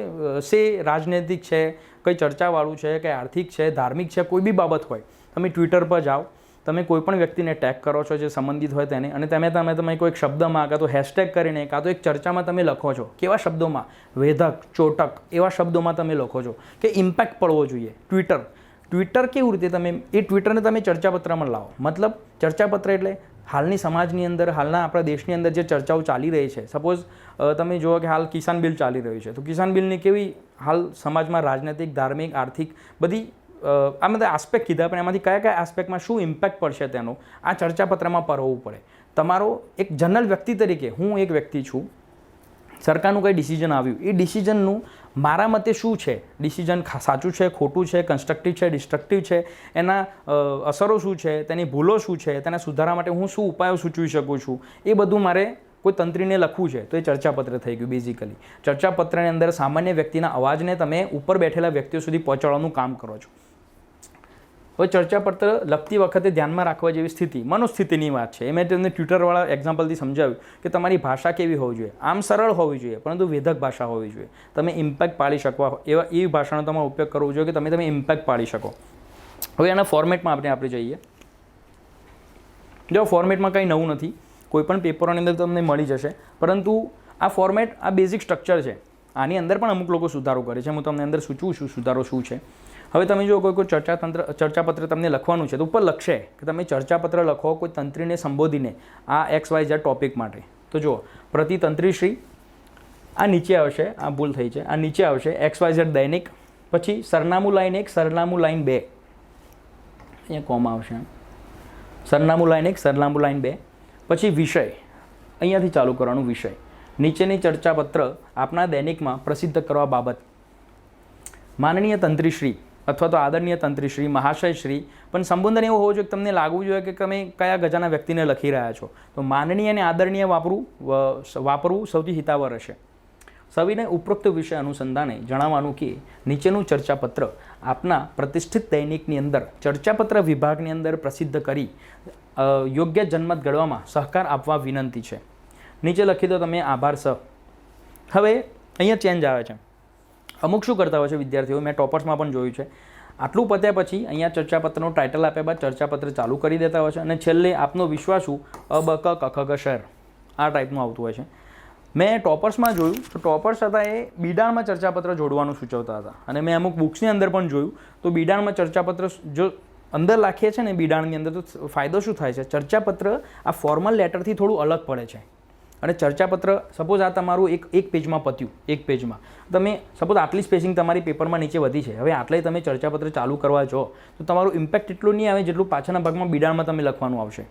રાજનૈતિક છે, કંઈ ચર્ચાવાળું છે, કંઈ આર્થિક છે, ધાર્મિક છે, કોઈ બી બાબત હોય, તમે ટ્વિટર પર જાઓ, તમે કોઈ પણ વ્યક્તિને ટેગ કરો છો જે સંબંધિત હોય તેને, અને તમે કોઈ એક શબ્દમાં કાં તો હેશટેગ કરીને કાં તો એક ચર્ચામાં તમે લખો છો. કેવા શબ્દોમાં? વેધક, ચોટક એવા શબ્દોમાં તમે લખો છો કે ઇમ્પેક્ટ પડવો જોઈએ. ટ્વિટર કેવું રીતે તમે એ ટ્વિટરને તમે ચર્ચાપત્રમાં લાવો? મતલબ ચર્ચાપત્ર એટલે હાલની સમાજની અંદર, હાલના આપણા દેશની અંદર જે ચર્ચાઓ ચાલી રહી છે. સપોઝ તમે જુઓ કે હાલ કિસાન બિલ ચાલી રહ્યું છે, તો કિસાન બિલની કેવી હાલ સમાજમાં રાજનૈતિક, ધાર્મિક, આર્થિક બધી આ બધા આસ્પેક્ટ કીધા, પણ એમાંથી કયા કયા આસ્પેક્ટમાં શું ઇમ્પેક્ટ પડશે તેનો આ ચર્ચાપત્રમાં પરવવું પડે. તમારો એક જનરલ વ્યક્તિ તરીકે, હું એક વ્યક્તિ છું, સરકારનું કંઈ ડિસિઝન આવ્યું, એ ડિસિઝનનું મારા મતે શું છે, ડિસિઝન સાચું છે, ખોટું છે, કન્સ્ટ્રક્ટિવ છે, ડિસ્ટ્રક્ટિવ છે, એના અસરો શું છે, તેની ભૂલો શું છે, તેના સુધારા માટે હું શું ઉપાયો સૂચવી શકું છું, એ બધું મારે કોઈ તંત્રીને લખવું છે તો એ ચર્ચાપત્ર થઈ ગયું. બેઝિકલી ચર્ચાપત્રની અંદર સામાન્ય વ્યક્તિના અવાજને તમે ઉપર બેઠેલા વ્યક્તિઓ સુધી પહોંચાડવાનું કામ કરો છો. હવે ચર્ચાપત્ર લખતી વખતે ધ્યાનમાં રાખવા જેવી સ્થિતિ મનોસ્થિતિની વાત છે. એ મેં તમને ટ્વિટરવાળા એક્ઝામ્પલથી સમજાવ્યું કે તમારી ભાષા કેવી હોવી જોઈએ. આમ સરળ હોવી જોઈએ, પરંતુ વેધક ભાષા હોવી જોઈએ. તમે ઇમ્પેક્ટ પાડી શકો એવી ભાષાનો તમારો ઉપયોગ કરવો જોઈએ કે તમે ઇમ્પેક્ટ પાડી શકો. હવે એના ફોર્મેટમાં આપણે જઈએ. જો ફોર્મેટમાં કંઈ નવું નથી, કોઈપણ પેપરોની અંદર તમને મળી જશે. પરંતુ આ ફોર્મેટ, આ બેઝિક સ્ટ્રક્ચર છે. આની અંદર પણ અમુક લોકો સુધારો કરે છે. હું તમને અંદર સૂચવું છું સુધારો શું છે. હવે તમે જો કોઈ ચર્ચાપત્ર તમને લખવાનું છે તો ઉપર લખશે કે તમે ચર્ચાપત્ર લખો કોઈ તંત્રીને સંબોધીને આ XYZ ટોપિક માટે. તો જુઓ, પ્રતિતંત્રીશ્રી, આ નીચે આવશે, આ ભૂલ થઈ છે, આ નીચે આવશે XYZ દૈનિક, પછી સરનામું લાઈન 1, સરનામું લાઈન 2, અહીંયા કોમા આવશે, સરનામું લાઈન 1, સરનામું લાઈન 2, પછી વિષય, અહીંયાથી ચાલુ કરવાનું વિષય. નીચેની ચર્ચાપત્ર આપના દૈનિકમાં પ્રસિદ્ધ કરવા બાબત માનનીય તંત્રીશ્રી અથવા તો આદરણીય તંત્રીશ્રી, મહાશયશ્રી, પણ સંબોધન એવું હોવું જોઈએ કે તમને લાગવું જોઈએ કે તમે કયા ગજાના વ્યક્તિને લખી રહ્યા છો. તો માનનીય અને આદરણીય વાપરવું સૌથી હિતાવહ રહેશે. સવિનય ઉપરોક્ત વિષય અનુસંધાને જણાવવાનું કે નીચેનું ચર્ચાપત્ર આપના પ્રતિષ્ઠિત દૈનિકની અંદર ચર્ચાપત્ર વિભાગની અંદર પ્રસિદ્ધ કરી યોગ્ય જનમત ઘડવામાં સહકાર આપવા વિનંતી છે. નીચે લખી દો તમે આભાર સહ. હવે અહીંયા ચેન્જ આવે છે. અમુક શું કરતા હોય છે વિદ્યાર્થીઓ, મેં ટોપર્સમાં પણ જોયું છે, આટલું પત્યા પછી અહીંયા ચર્ચાપત્રનું ટાઇટલ આપ્યા બાદ ચર્ચાપત્ર ચાલુ કરી દેતા હોય છે અને છેલ્લે આપનો વિશ્વાસુ અબક કખગ શહેર આ ટાઈપનું આવતું હોય છે. મેં ટોપર્સમાં જોયું તો ટોપર્સ હતા એ બીડાણમાં ચર્ચાપત્ર જોડવાનું સૂચવતા હતા અને મેં અમુક બુક્સની અંદર પણ જોયું તો બીડાણમાં ચર્ચાપત્ર જો અંદર લખીએ છીએ ને બીડાણની અંદર તો ફાયદો શું થાય છે, ચર્ચાપત્ર આ ફોર્મલ લેટરથી થોડું અલગ પડે છે. અને ચર્ચાપત્ર સપોઝ આ તમારું એક પેજમાં પત્યું, એક પેજમાં તમે સપોઝ આટલી સ્પેસિંગ તમારી પેપરમાં નીચે વધી છે, હવે આટલે તમે ચર્ચાપત્ર ચાલુ કરવા છો તો તમારું ઇમ્પેક્ટ એટલું નહીં આવે જેટલું પાછળના ભાગમાં બીડાણમાં તમે લખવાનું આવશે.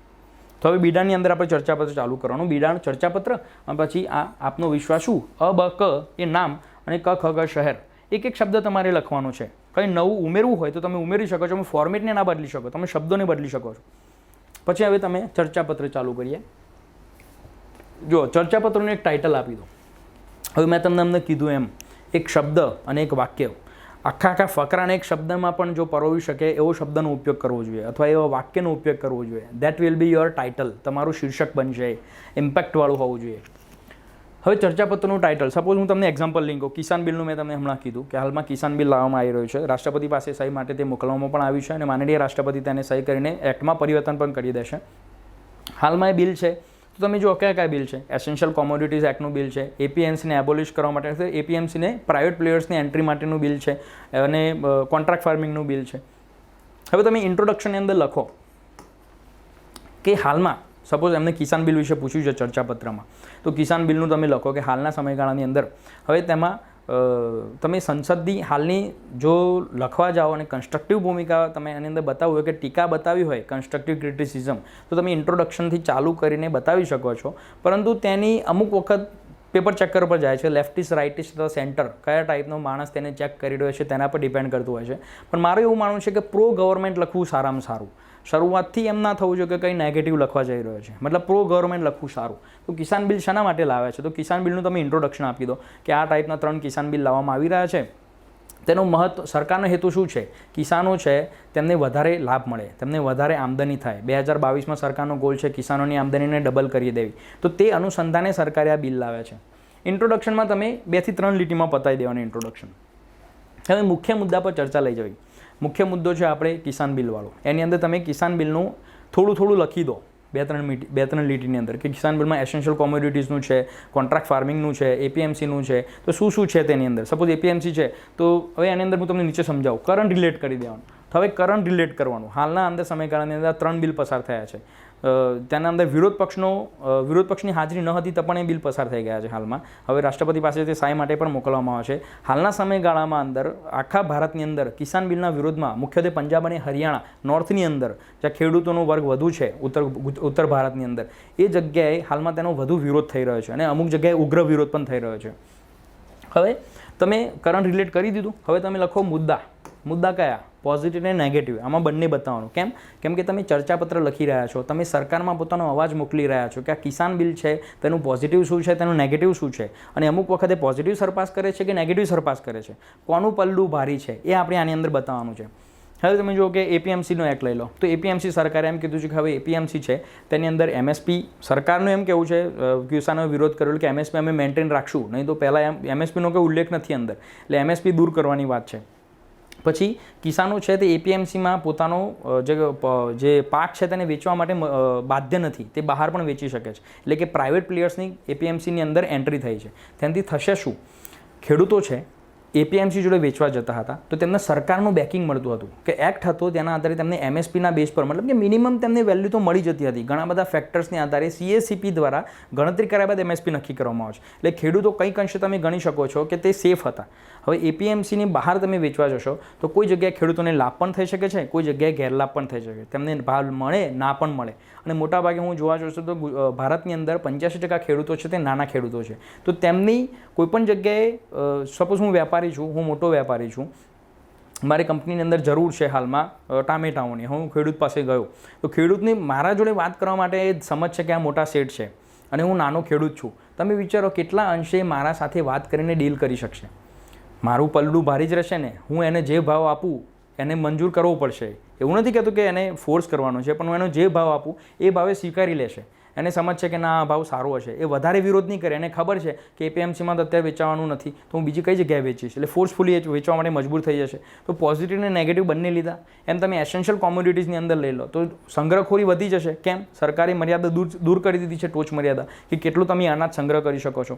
તો હવે બીડાણની અંદર આપણે ચર્ચાપત્ર ચાલુ કરવાનું, બીડાણ ચર્ચાપત્ર અને પછી આ આપનો વિશ્વાસુ અબક એ નામ અને ક ખ ગ શહેર એક એક શબ્દ તમારે લખવાનો છે. કંઈ નવું ઉમેરવું હોય તો તમે ઉમેરી શકો છો, તમે ફોર્મેટને ના બદલી શકો, તમે શબ્દોને બદલી શકો છો. પછી હવે તમે ચર્ચાપત્ર ચાલુ કરીએ. જો ચર્ચાપત્રનું એક ટાઇટલ આપી દો. હવે મેં તમને કીધું એમ એક શબ્દ અને એક વાક્ય, આખા ફકરાને એક શબ્દમાં પણ જો પરોવી શકે એવો શબ્દનો ઉપયોગ કરવો જોઈએ અથવા એવા વાક્યનો ઉપયોગ કરવો જોઈએ. That will be your title, તમારું શીર્ષક બનશે, ઇમ્પેક્ટવાળું હોવું જોઈએ. હવે ચર્ચાપત્રનું ટાઇટલ, સપોઝ હું તમને એક્ઝામ્પલ લઈ કહું, કિસાન બિલનું મેં તમને હમણાં કીધું કે હાલમાં કિસાન બિલ લાવવામાં આવી રહ્યું છે, રાષ્ટ્રપતિ પાસે સહી માટે તે મોકલવામાં પણ આવ્યું છે અને માનનીય રાષ્ટ્રપતિ તેને સહી કરીને એક્ટમાં પરિવર્તન પણ કરી દેશે. હાલમાં એ બિલ છે તો તમે જો કયા બિલ છે, એસેન્શિયલ કોમોડિટીઝ એક્ટનું બિલ છે, એપીએમસીને એબોલિશ કરવા માટે, એપીએમસીને પ્રાઇવેટ પ્લેયર્સની એન્ટ્રી માટેનું બિલ છે અને કોન્ટ્રાક્ટ ફાર્મિંગનું બિલ છે. હવે તમે ઇન્ટ્રોડક્શનની અંદર લખો કે હાલમાં સપોઝ એમને કિસાન બિલ વિશે પૂછ્યું છે ચર્ચાપત્રમાં, તો કિસાન બિલનું તમે લખો કે હાલના સમયગાળાની અંદર હવે તેમાં તમે સંસદની હાલની જો લખવા જાઓ અને કન્સ્ટ્રક્ટિવ ભૂમિકા તમે એની અંદર બતાવવું હોય કે ટીકા બતાવી હોય, કન્સ્ટ્રક્ટિવ ક્રિટિસિઝમ, તો તમે ઇન્ટ્રોડક્શનથી ચાલુ કરીને બતાવી શકો છો. પરંતુ તેની અમુક વખત પેપર ચેકર પર જાય છે, લેફ્ટિસ્ટ, રાઇટિસ્ટ અથવા સેન્ટર કયા ટાઈપનો માણસ તેને ચેક કરી રહ્યો છે તેના પર ડિપેન્ડ કરતું હોય છે. પણ મારું એવું માનવું છે કે પ્રો ગવર્મેન્ટ લખવું સારામાં સારું. શરૂઆતથી એમ ના થવું જોઈએ કે કંઈ નેગેટિવ લખવા જઈ રહ્યો છે, મતલબ પ્રો ગવર્મેન્ટ લખવું સારું. તો કિસાન બિલ શાના માટે લાવે છે, તો કિસાન બિલનું તમે ઇન્ટ્રોડક્શન આપી દો કે આ ટાઈપના 3 કિસાન બિલ લાવવામાં આવી રહ્યા છે. તેનો મહત્વ, સરકારનો હેતુ શું છે, કિસાનો છે તેમને વધારે લાભ મળે, તેમને વધારે આમદની થાય. 2022માં સરકારનો ગોલ છે કિસાનોની આમદનીને ડબલ કરી દેવી, તો તે અનુસંધાને સરકારે આ બિલ લાવે છે. ઇન્ટ્રોડક્શનમાં તમે 2 થી 3 લીટીમાં પતાવી દેવાનું ઇન્ટ્રોડક્શન. હવે મુખ્ય મુદ્દા પર ચર્ચા લઈ જવી. મુખ્ય મુદ્દો છે આપણે કિસાન બિલવાળો. એની અંદર તમે કિસાન બિલનું થોડું લખી દો 2-3 લીટીની અંદર કે કિસાન બિલમાં એસેન્શિયલ કોમોડિટીઝનું છે, કોન્ટ્રાક્ટ ફાર્મિંગનું છે, એપીએમસીનું છે, તો શું છે તેની અંદર. સપોઝ એપીએમસી છે તો હવે એની અંદર હું તમને નીચે સમજાવું, કરંટ રિલેટ કરી દેવાનું. તો હવે કરંટ રિલેટ કરવાનું, હાલના અંદર સમયગાળાની અંદર 3 બિલ પસાર થયા છે. તેના અંદર વિરોધ પક્ષની હાજરી ન હતી તો પણ એ બિલ પસાર થઈ ગયા છે હાલમાં. હવે રાષ્ટ્રપતિ પાસે તે સહી માટે પણ મોકલવામાં આવશે. હાલના સમયગાળામાં અંદર આખા ભારતની અંદર કિસાન બિલના વિરોધમાં મુખ્યત્વે પંજાબ અને હરિયાણા નોર્થની અંદર જ્યાં ખેડૂતોનો વર્ગ વધુ છે, ઉત્તર ભારતની અંદર, એ જગ્યાએ હાલમાં તેનો વધુ વિરોધ થઈ રહ્યો છે અને અમુક જગ્યાએ ઉગ્ર વિરોધ પણ થઈ રહ્યો છે. હવે તમે કરંટ રિલેટ કરી દીધું. હવે તમે લખો મુદ્દા કયા, પોઝિટિવ અને નેગેટિવ, આમાં બંને બતાવવાનું. કેમ કે તમે ચર્ચાપત્ર લખી રહ્યા છો, તમે સરકારમાં પોતાનો અવાજ મોકલી રહ્યા છો કે આ કિસાન બિલ છે તેનું પોઝિટિવ શું છે, તેનું નેગેટિવ શું છે, અને અમુક વખતે પોઝિટિવ સરપાસ કરે છે કે નેગેટિવ સરપાસ કરે છે, કોનું પલ્લું ભારી છે એ આપણે આની અંદર બતાવવાનું છે. હવે તમે જુઓ કે એપીએમસીનો એક્ટ લઈ લો, તો એપીએમસી સરકારે એમ કીધું છે કે હવે એપીએમસી છે તેની અંદર એમએસપી, સરકારનું એમ કહેવું છે, કિસાનોએ વિરોધ કરેલો કે એમએસપી અમે મેન્ટેન રાખશું, નહીં તો પહેલાં એમએસપીનો કોઈ ઉલ્લેખ નથી અંદર, એટલે એમએસપી દૂર કરવાની વાત છે. પછી કિસાનો છે તે એપીએમસીમાં પોતાનો જે પાક છે તેને વેચવા માટે બાધ્ય નથી, તે બહાર પણ વેચી શકે છે. એટલે કે પ્રાઇવેટ પ્લેયર્સની એપીએમસીની અંદર એન્ટ્રી થઈ છે. તેનાથી થશે શું? ખેડૂતો છે એપીએમસી જોડે વેચવા જતા હતા તો તેમને સરકારનું બેકિંગ મળતું હતું, કે એક્ટ હતો તેના આધારે તેમને એમએસપીના બેઝ પર મતલબ કે મિનિમમ તેમને વેલ્યુ તો મળી જતી હતી. ઘણા બધા ફેક્ટર્સને આધારે સીએસીપી દ્વારા ગણતરી કર્યા બાદ એમએસપી નક્કી કરવામાં આવે છે. એટલે ખેડૂતો કંઈક અંશે તમે ગણી શકો છો કે તે સેફ હતા. હવે એપીએમસીની બહાર તમે વેચવા જશો તો કોઈ જગ્યાએ ખેડૂતોને લાભ પણ થઈ શકે છે, કોઈ જગ્યાએ ગેરલાભ પણ થઈ શકે, તેમને ભાવ મળે ના પણ મળે. અને મોટાભાગે હું જોવા જશું તો ભારતની અંદર 85% ખેડૂતો છે તે નાના ખેડૂતો છે. તો તેમની કોઈપણ જગ્યાએ સપોઝ હું વેપારી છું, હું મોટો વેપારી છું, મારી કંપનીની અંદર જરૂર છે હાલમાં ટામેટાઓની, હું ખેડૂત પાસે ગયો તો ખેડૂતની મારા જોડે વાત કરવા માટે એ સમજ છે કે આ મોટા શેઠ છે અને હું નાનો ખેડૂત છું. તમે વિચારો કેટલા અંશે મારા સાથે વાત કરીને ડીલ કરી શકશે. મારું પલ્લું ભારી જ રહેશે ને, હું એને જે ભાવ આપું એને મંજૂર કરવો પડશે. એવું નથી કહેતું કે એને ફોર્સ કરવાનો છે, પણ હું એનો જે ભાવ આપું એ ભાવે સ્વીકારી લેશે. એને સમજ છે કે ના આ ભાવ સારો હશે, એ વધારે વિરોધ નહીં કરે. એને ખબર છે કે એપીએમસીમાં તો અત્યારે વેચાવાનું નથી તો હું બીજી કઈ જગ્યાએ વેચીશ, એટલે ફોર્સફુલી વેચવા માટે મજબૂર થઈ જશે. તો પોઝિટિવ અને નેગેટિવ બંને લીધા. એમ તમે એસેન્શિયલ કોમોડિટીઝની અંદર લઈ લો તો સંગ્રહખોરી વધી જશે. કેમ? સરકારી મર્યાદા દૂર કરી દીધી છે, ટોચ મર્યાદા, કે કેટલું તમે અનાજ સંગ્રહ કરી શકો છો.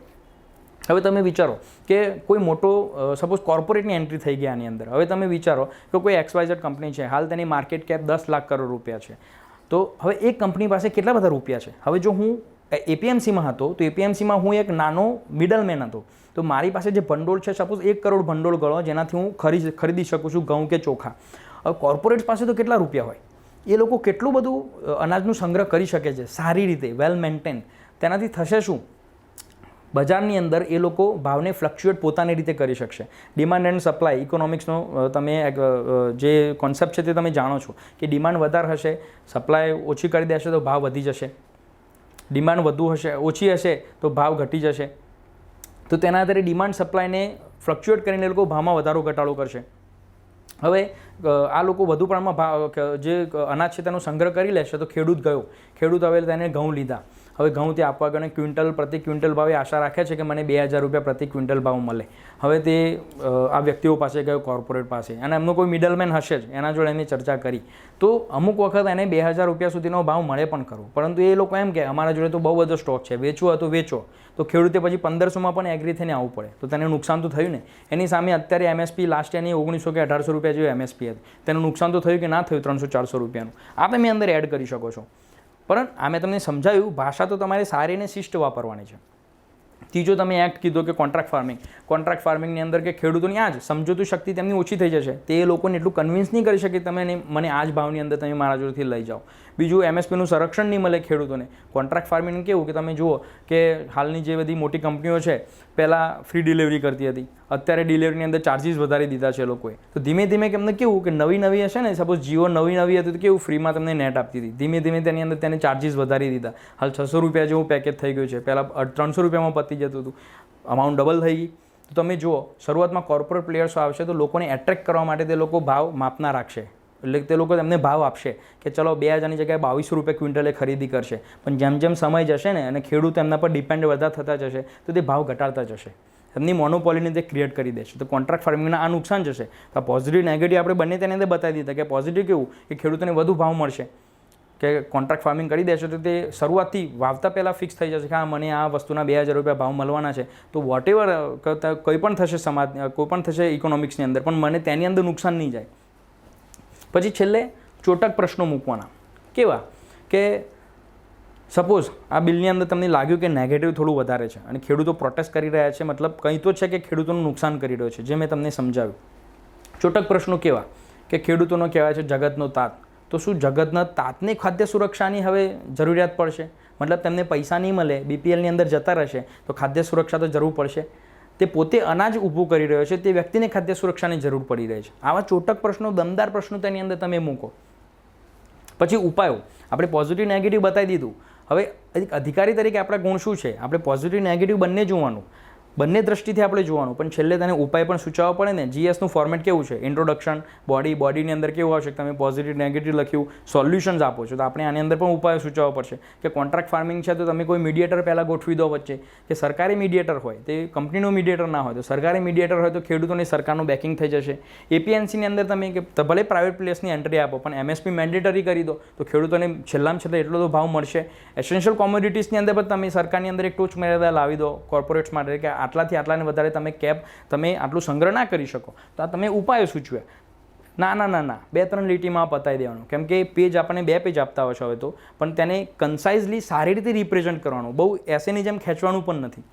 હવે તમે વિચારો કે કોઈ મોટો સપોઝ કોર્પોરેટની એન્ટ્રી થઈ ગયા આની અંદર. હવે તમે વિચારો કે કોઈ XYZ કંપની છે, હાલ તેની માર્કેટ કેપ 10 લાખ કરોડ રૂપિયા છે. તો હવે એક કંપની પાસે કેટલા બધા રૂપિયા છે. હવે જો હું એપીએમસીમાં હતો તો એપીએમસીમાં હું એક નાનો મિડલમેન હતો, તો મારી પાસે જે ભંડોળ છે સપોઝ 1 કરોડ ભંડોળ ગણો જેનાથી હું ખરીદી શકું છું ઘઉં કે ચોખા. હવે કોર્પોરેટ પાસે તો કેટલા રૂપિયા હોય, એ લોકો કેટલું બધું અનાજનું સંગ્રહ કરી શકે છે સારી રીતે, વેલ મેન્ટેન. તેનાથી થશે શું? બજારની અંદર એ લોકો ભાવને ફ્લક્ચ્યુએટ પોતાની રીતે કરી શકશે. ડિમાન્ડ એન્ડ સપ્લાય ઇકોનોમિક્સનો તમે જે કોન્સેપ્ટ છે તે તમે જાણો છો કે ડિમાન્ડ વધારે હશે, સપ્લાય ઓછી કરી દેશે તો ભાવ વધી જશે. ડિમાન્ડ વધુ હશે, ઓછી હશે તો ભાવ ઘટી જશે. તો તેના આધારે ડિમાન્ડ સપ્લાયને ફ્લક્ચ્યુએટ કરીને એ લોકો ભાવમાં વધારો ઘટાડો કરશે. હવે આ લોકો વધુ પ્રમાણમાં જે અનાજ છે તેનો સંગ્રહ કરી લેશે તો ખેડૂત ગયો, ખેડૂત હવે તેને ઘઉં લીધા. હવે ઘઉં તે આપવા ગણે ક્વિન્ટલ પ્રતિ ક્વિન્ટલ ભાવે આશા રાખે છે કે મને 2000 રૂપિયા પ્રતિ ક્વિન્ટલ ભાવ મળે. હવે તે આ વ્યક્તિઓ પાસે ગયો, કોર્પોરેટ પાસે, અને એમનો કોઈ મિડલમેન હશે જ, એના જોડે એની ચર્ચા કરી તો અમુક વખત એને 2000 રૂપિયા સુધીનો ભાવ મળે પણ ખરો. પરંતુ એ લોકો એમ કે અમારા જોડે તો બહુ બધો સ્ટોક છે, વેચવો હતો વેચો. તો ખેડૂતે પછી 1500માં પણ એગ્રી થઈને આવવું પડે, તો તેને નુકસાન તો થયું ને. એની સામે અત્યારે એમએસપી લાસ્ટ યરની 1900 કે 1800 રૂપિયા જેવી એમએસપી હતી, તેનું નુકસાન તો થયું કે ના થયું 300-400 રૂપિયાનું. આ તમે અંદર એડ કરી શકો છો. પરંતુ આ મેં તમને સમજાવ્યું, ભાષા તો તમારે સારી અને શિષ્ટ વાપરવાની છે. ત્રીજો તમે એક્ટ કીધો કે કોન્ટ્રાક્ટ ફાર્મિંગ. કોન્ટ્રાક્ટ ફાર્મિંગની અંદર કે ખેડૂતોની આ જ સમજૂતી શક્તિ તેમની ઓછી થઈ જશે, તે એ લોકોને એટલું કન્વિન્સ નહીં કરી શકે તમે મને આ જ ભાવની અંદર તમે મારા જોડેથી લઈ જાઓ. બીજું એમએસપીનું સંરક્ષણ નહીં મળે ખેડૂતોને. કોન્ટ્રાક્ટ ફાર્મિંગ કેવું કે તમે જુઓ કે હાલની જે બધી મોટી કંપનીઓ છે પહેલાં ફ્રી ડિલિવરી કરતી હતી, અત્યારે ડિલિવરીની અંદર ચાર્જિસ વધારી દીધા છે લોકોએ. તો ધીમે ધીમે કેમને કેવું કે નવી હશે ને, સપોઝ જીઓ નવી હતી તો કેવું ફ્રીમાં તમને નેટ આપતી હતી, ધીમે ધીમે તેની અંદર તેને ચાર્જિસ વધારી દીધા. હાલ 600 રૂપિયા જેવું પેકેજ થઈ ગયું છે, પહેલાં 300 રૂપિયામાં પતી જતું હતું, અમાઉન્ટ ડબલ થઈ ગઈ. તો તમે જુઓ શરૂઆતમાં કોર્પોરેટ પ્લેયર્સો આવશે તો લોકોને એટ્રેક્ટ કરવા માટે તે લોકો ભાવ માપના રાખશે. એટલે તે લોકો તેમને ભાવ આપશે કે ચલો 2000ની જગ્યાએ 2200 રૂપિયા ક્વિન્ટલે ખરીદી કરશે. પણ જેમ જેમ સમય જશે ને અને ખેડૂત એમના પર ડિપેન્ડ વધારે થતા જશે તો તે ભાવ ઘટાડતા જશે, એમની મોનોપોલીને તે ક્રિએટ કરી દેશે. તો કોન્ટ્રાક્ટ ફાર્મિંગના આ નુકસાન જશે. તો પોઝિટિવ નેગેટિવ આપણે બંને તેની અંદર બતાવી દીધા કે પોઝિટિવ કેવું કે ખેડૂતોને વધુ ભાવ મળશે, કે કોન્ટ્રાક્ટ ફાર્મિંગ કરી દેશે તો તે શરૂઆતથી વાવતા પહેલાં ફિક્સ થઈ જશે કે હા મને આ વસ્તુના 2000 રૂપિયા ભાવ મળવાના છે. તો વોટ એવર કંઈ પણ થશે સમાજ, કોઈ પણ થશે ઇકોનોમિક્સની અંદર, પણ મને તેની અંદર નુકસાન નહીં જાય. પછી છેલ્લે ચોટક પ્રશ્નો મૂકવાના. કેવા કે સપોઝ આ બિલની અંદર તમને લાગ્યું કે નેગેટિવ થોડું વધારે છે અને ખેડૂતો પ્રોટેસ્ટ કરી રહ્યા છે, મતલબ કંઈ તો છે કે ખેડૂતોનું નુકસાન કરી રહ્યો છે, જે મેં તમને સમજાવ્યું. ચોટક પ્રશ્નો કેવા કે ખેડૂતોનો કહેવાય છે જગતનો તાત. તો શું જગતના તાતને ખાદ્ય સુરક્ષાની હવે જરૂરિયાત પડશે? મતલબ તેમને પૈસા નહીં મળે, બીપીએલની અંદર જતા રહેશે તો ખાદ્ય સુરક્ષા તો જરૂર પડશે. તે પોતે અનાજ ઊભું કરી રહ્યો છે, તે વ્યક્તિને ખાદ્ય સુરક્ષાની જરૂર પડી રહી છે. આવા ચોટક પ્રશ્નો, દમદાર પ્રશ્નો તેની અંદર તમે મૂકો. પછી ઉપાયો આપણે પોઝિટિવ નેગેટિવ બતાવી દીધું. હવે અધિકારી તરીકે આપણા ગુણ શું છે? આપણે પોઝિટિવ નેગેટિવ બંને જોવાનું. બંને દ્રષ્ટિથી આપણે જોવાનું, પણ છેલ્લે તેને ઉપાય પણ સૂચવવા પડે ને. જીએસનું ફોર્મેટ કેવું છે? ઇન્ટ્રોડક્શન, બોડીની અંદર કેવું આવશે કે તમે પોઝિટિવ નેગેટિવ લખ્યું, સોલ્યુશન્સ આપો છો, તો આપણે આની અંદર પણ ઉપાય સૂચવવા પડશે કે કોન્ટ્રાક્ટ ફાર્મિંગ છે તો તમે કોઈ મીડિયેટર પહેલાં ગોઠવી દો વચ્ચે, કે સરકારી મીડિયેટર હોય તે કંપનીનું મીડિયેટર ના હોય તો સરકારી મીડિયેટર હોય તો ખેડૂતોને સરકારનું બેકિંગ થઈ જશે. એપીએમસીની અંદર તમે કે ભલે પ્રાઇવેટ પ્લેસની એન્ટ્રી આપો પણ એમએસપી મેન્ડેટરી કરી દો તો ખેડૂતોને છેલ્લામાં છેલ્લે એટલો તો ભાવ મળશે. એસેન્શિયલ કોમોડિટીઝની અંદર પણ તમે સરકારની અંદર એક ટોચ મર્યાદા લાવી દો કોર્પોરેટ્સ માટે કે આટલાથી આટલાને વધારે તમે તમે આટલું સંગ્રહ ના કરી શકો, તો આ તમે ઉપાયો સૂચવ્યા. ના 2-3 લીટીમાં પતાવી દેવાનું, કેમ કે પેજ આપણને 2 પેજ આપતા હોય છે હવે તો, પણ તેને કન્સાઇઝલી સારી રીતે રિપ્રેઝન્ટ કરવાનું, બહુ એસેની જેમ ખેંચવાનું પણ નથી.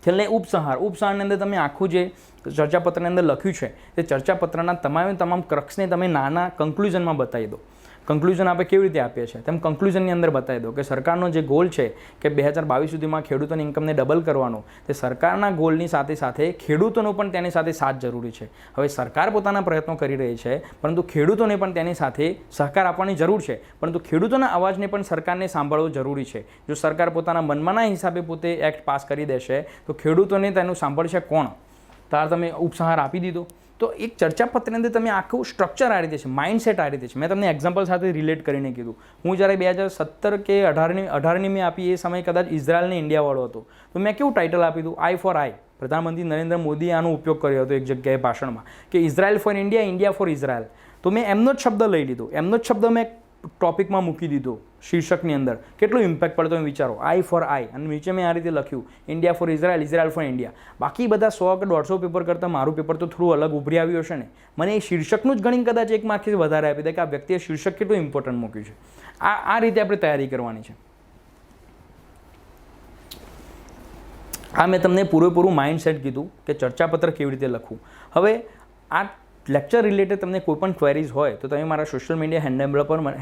છેલ્લે ઉપસંહારની અંદર તમે આખું જે ચર્ચાપત્રની અંદર લખ્યું છે તે ચર્ચાપત્રના તમામ ક્રક્સને તમે નાના કન્ક્લુઝનમાં બતાવી દો. કન્ક્લુઝન આપણે કેવી રીતે આપીએ છીએ તેમ કન્ક્લુઝનની અંદર બતાવી દો કે સરકારનો જે ગોલ છે કે 2022 સુધીમાં ખેડૂતોની ઇન્કમને ડબલ કરવાનો, તે સરકારના ગોલની સાથે સાથે ખેડૂતોનો પણ તેની સાથે સાથ જરૂરી છે. હવે સરકાર પોતાના પ્રયત્નો કરી રહી છે, પરંતુ ખેડૂતોને પણ તેની સાથે સહકાર આપવાની જરૂર છે, પરંતુ ખેડૂતોના અવાજને પણ સરકારને સાંભળવો જરૂરી છે. જો સરકાર પોતાના મનમાના હિસાબે પોતે એક્ટ પાસ કરી દેશે તો ખેડૂતોને તેનું સાંભળશે કોણ? તાર તમે ઉપસંહાર આપી દીધો. તો એક ચર્ચાપત્રની અંદર તમે આખું સ્ટ્રક્ચર આ રીતે છે, માઇન્ડસેટ આ રીતે છે. મેં તમને એક્ઝામ્પલ સાથે રિલેટ કરીને કીધું. હું જ્યારે 2017 કે 18ની મેં આપી એ સમયે કદાચ ઇઝરાયલ ને ઇન્ડિયાવાળો હતો, તો મેં કેવું ટાઇટલ આપી દીધું? આઈ ફોર આઈ. પ્રધાનમંત્રી નરેન્દ્ર મોદીએ આનો ઉપયોગ કર્યો હતો એક જગ્યાએ ભાષણમાં કે Israel for India, India for Israel. તો મેં એમનો જ શબ્દ લઈ લીધો, એમનો જ શબ્દ મેં ટોપિકમાં મૂકી દીધો શીર્ષકની અંદર. કેટલું ઇમ્પેક્ટ પડતો તમે વિચારો. આઈ ફોર આઈ અને નીચે મેં આ રીતે લખ્યું India for Israel, Israel for India. બાકી બધા 100 કે 150 પેપર કરતાં મારું પેપર તો થોડું અલગ ઉભરી આવ્યું હશે ને. મને એ શીર્ષકનું જ ગણી કદાચ 1 માર્કથી વધારે આપી દે કે આ વ્યક્તિએ શીર્ષક કેટલું ઇમ્પોર્ટન્ટ મૂક્યું છે. આ રીતે આપણે તૈયારી કરવાની છે. આ મેં તમને પૂરેપૂરું માઇન્ડસેટ કીધું કે ચર્ચાપત્ર કેવી રીતે લખવું. હવે આ લેક્ચર રિલેટેડ તમને કોઈ પણ ક્વેરીઝ હોય તો તમે મારા સોશિયલ મીડિયા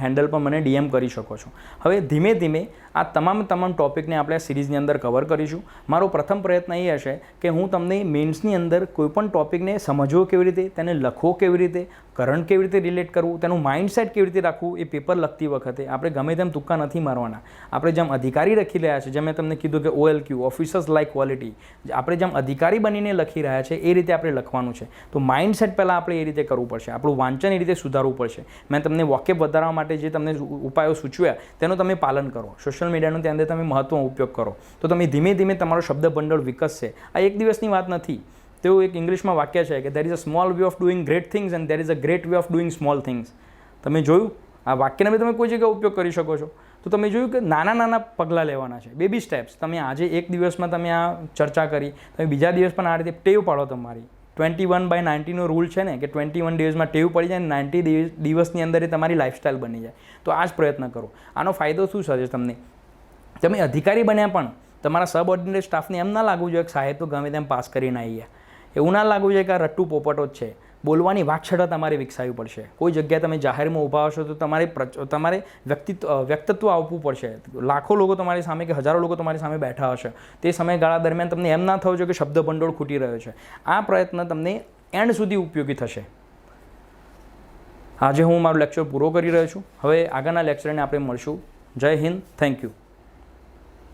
હેન્ડલ પર મને ડીએમ કરી શકો છો. હવે ધીમે ધીમે આ તમામ ટોપિકને આપણે આ સિરીઝની અંદર કવર કરીશું. મારો પ્રથમ પ્રયત્ન એ હશે કે હું તમને મેન્સની અંદર કોઈપણ ટોપિકને સમજવો કેવી રીતે, તેને લખવો કેવી રીતે, કરંટ કેવી રીતે રિલેટ કરવું, તેનું માઇન્ડસેટ કેવી રીતે રાખવું. એ પેપર લખતી વખતે આપણે ગમે તેમ તુક્કા નથી મારવાના. આપણે જેમ અધિકારી લખી રહ્યા છે, જેમ મેં તમને કીધું કે OLQ, ઓફિસર્સ લાઇક ક્વોલિટી, આપણે જેમ અધિકારી બનીને લખી રહ્યા છે એ રીતે આપણે લખવાનું છે. તો માઇન્ડસેટ પહેલાં આપણે એ રીતે કરવું પડશે, આપણું વાંચન એ રીતે સુધારવું પડશે. મેં તમને વોકેબ વધારવા માટે જે તમને ઉપાયો સૂચવ્યા તેનું તમે પાલન કરો. સોશિયલ મીડિયાનો ત્યાં અંદર તમે મહત્વનો ઉપયોગ કરો તો તમે ધીમે ધીમે તમારો શબ્દ ભંડોળ વિકસશે. આ એક દિવસની વાત નથી. તેવું એક ઇંગ્લિશમાં વાક્ય છે કે there is a small way of doing great things and there is a great way of doing small things. તમે જોયું આ વાક્યને બી તમે કોઈ જગ્યાએ ઉપયોગ કરી શકો છો. તો તમે જોયું કે નાના પગલાં લેવાના છે, બેબી સ્ટેપ્સ. તમે આજે એક દિવસમાં તમે આ ચર્ચા કરી, તમે બીજા દિવસ પણ આ રીતે ટેવ પાડો. તમારી 21/90નો રૂલ છે ને કે 21 દિવસમાં ટેવ પડી જાય, 90 દિવસની અંદર એ તમારી લાઇફસ્ટાઇલ બની જાય. તો આ જ પ્રયત્ન કરો. આનો ફાયદો શું થશે તમને? તમે અધિકારી બન્યા પણ તમારા સબઓર્ડિનેટ સ્ટાફને એમ ના લાગવું જોઈએ કે સાહેબ તો ગમે તેમ પાસ કરીને આવી ગયા. એવું ના લાગવું જોઈએ કે આ રટ્ટુ પોપટો જ છે. બોલવાની વાકછટા તમારે વિકસાવવી પડશે. કોઈ જગ્યાએ તમે જાહેરમાં ઊભા હશો તો તમારે વ્યક્તિત્વ આપવું પડશે. લાખો લોકો તમારી સામે કે હજારો લોકો તમારી સામે બેઠા હશે. તે સમયગાળા દરમિયાન તમને એમ ના થવું જોઈએ કે શબ્દ ભંડોળ ખૂટી રહ્યો છે. આ પ્રયત્ન તમને એન્ડ સુધી ઉપયોગી થશે. આજે હું મારો લેક્ચર પૂરો કરી રહ્યો છું. હવે આગળના લેક્ચરને આપણે મળશું. જય હિન્દ. Thank you.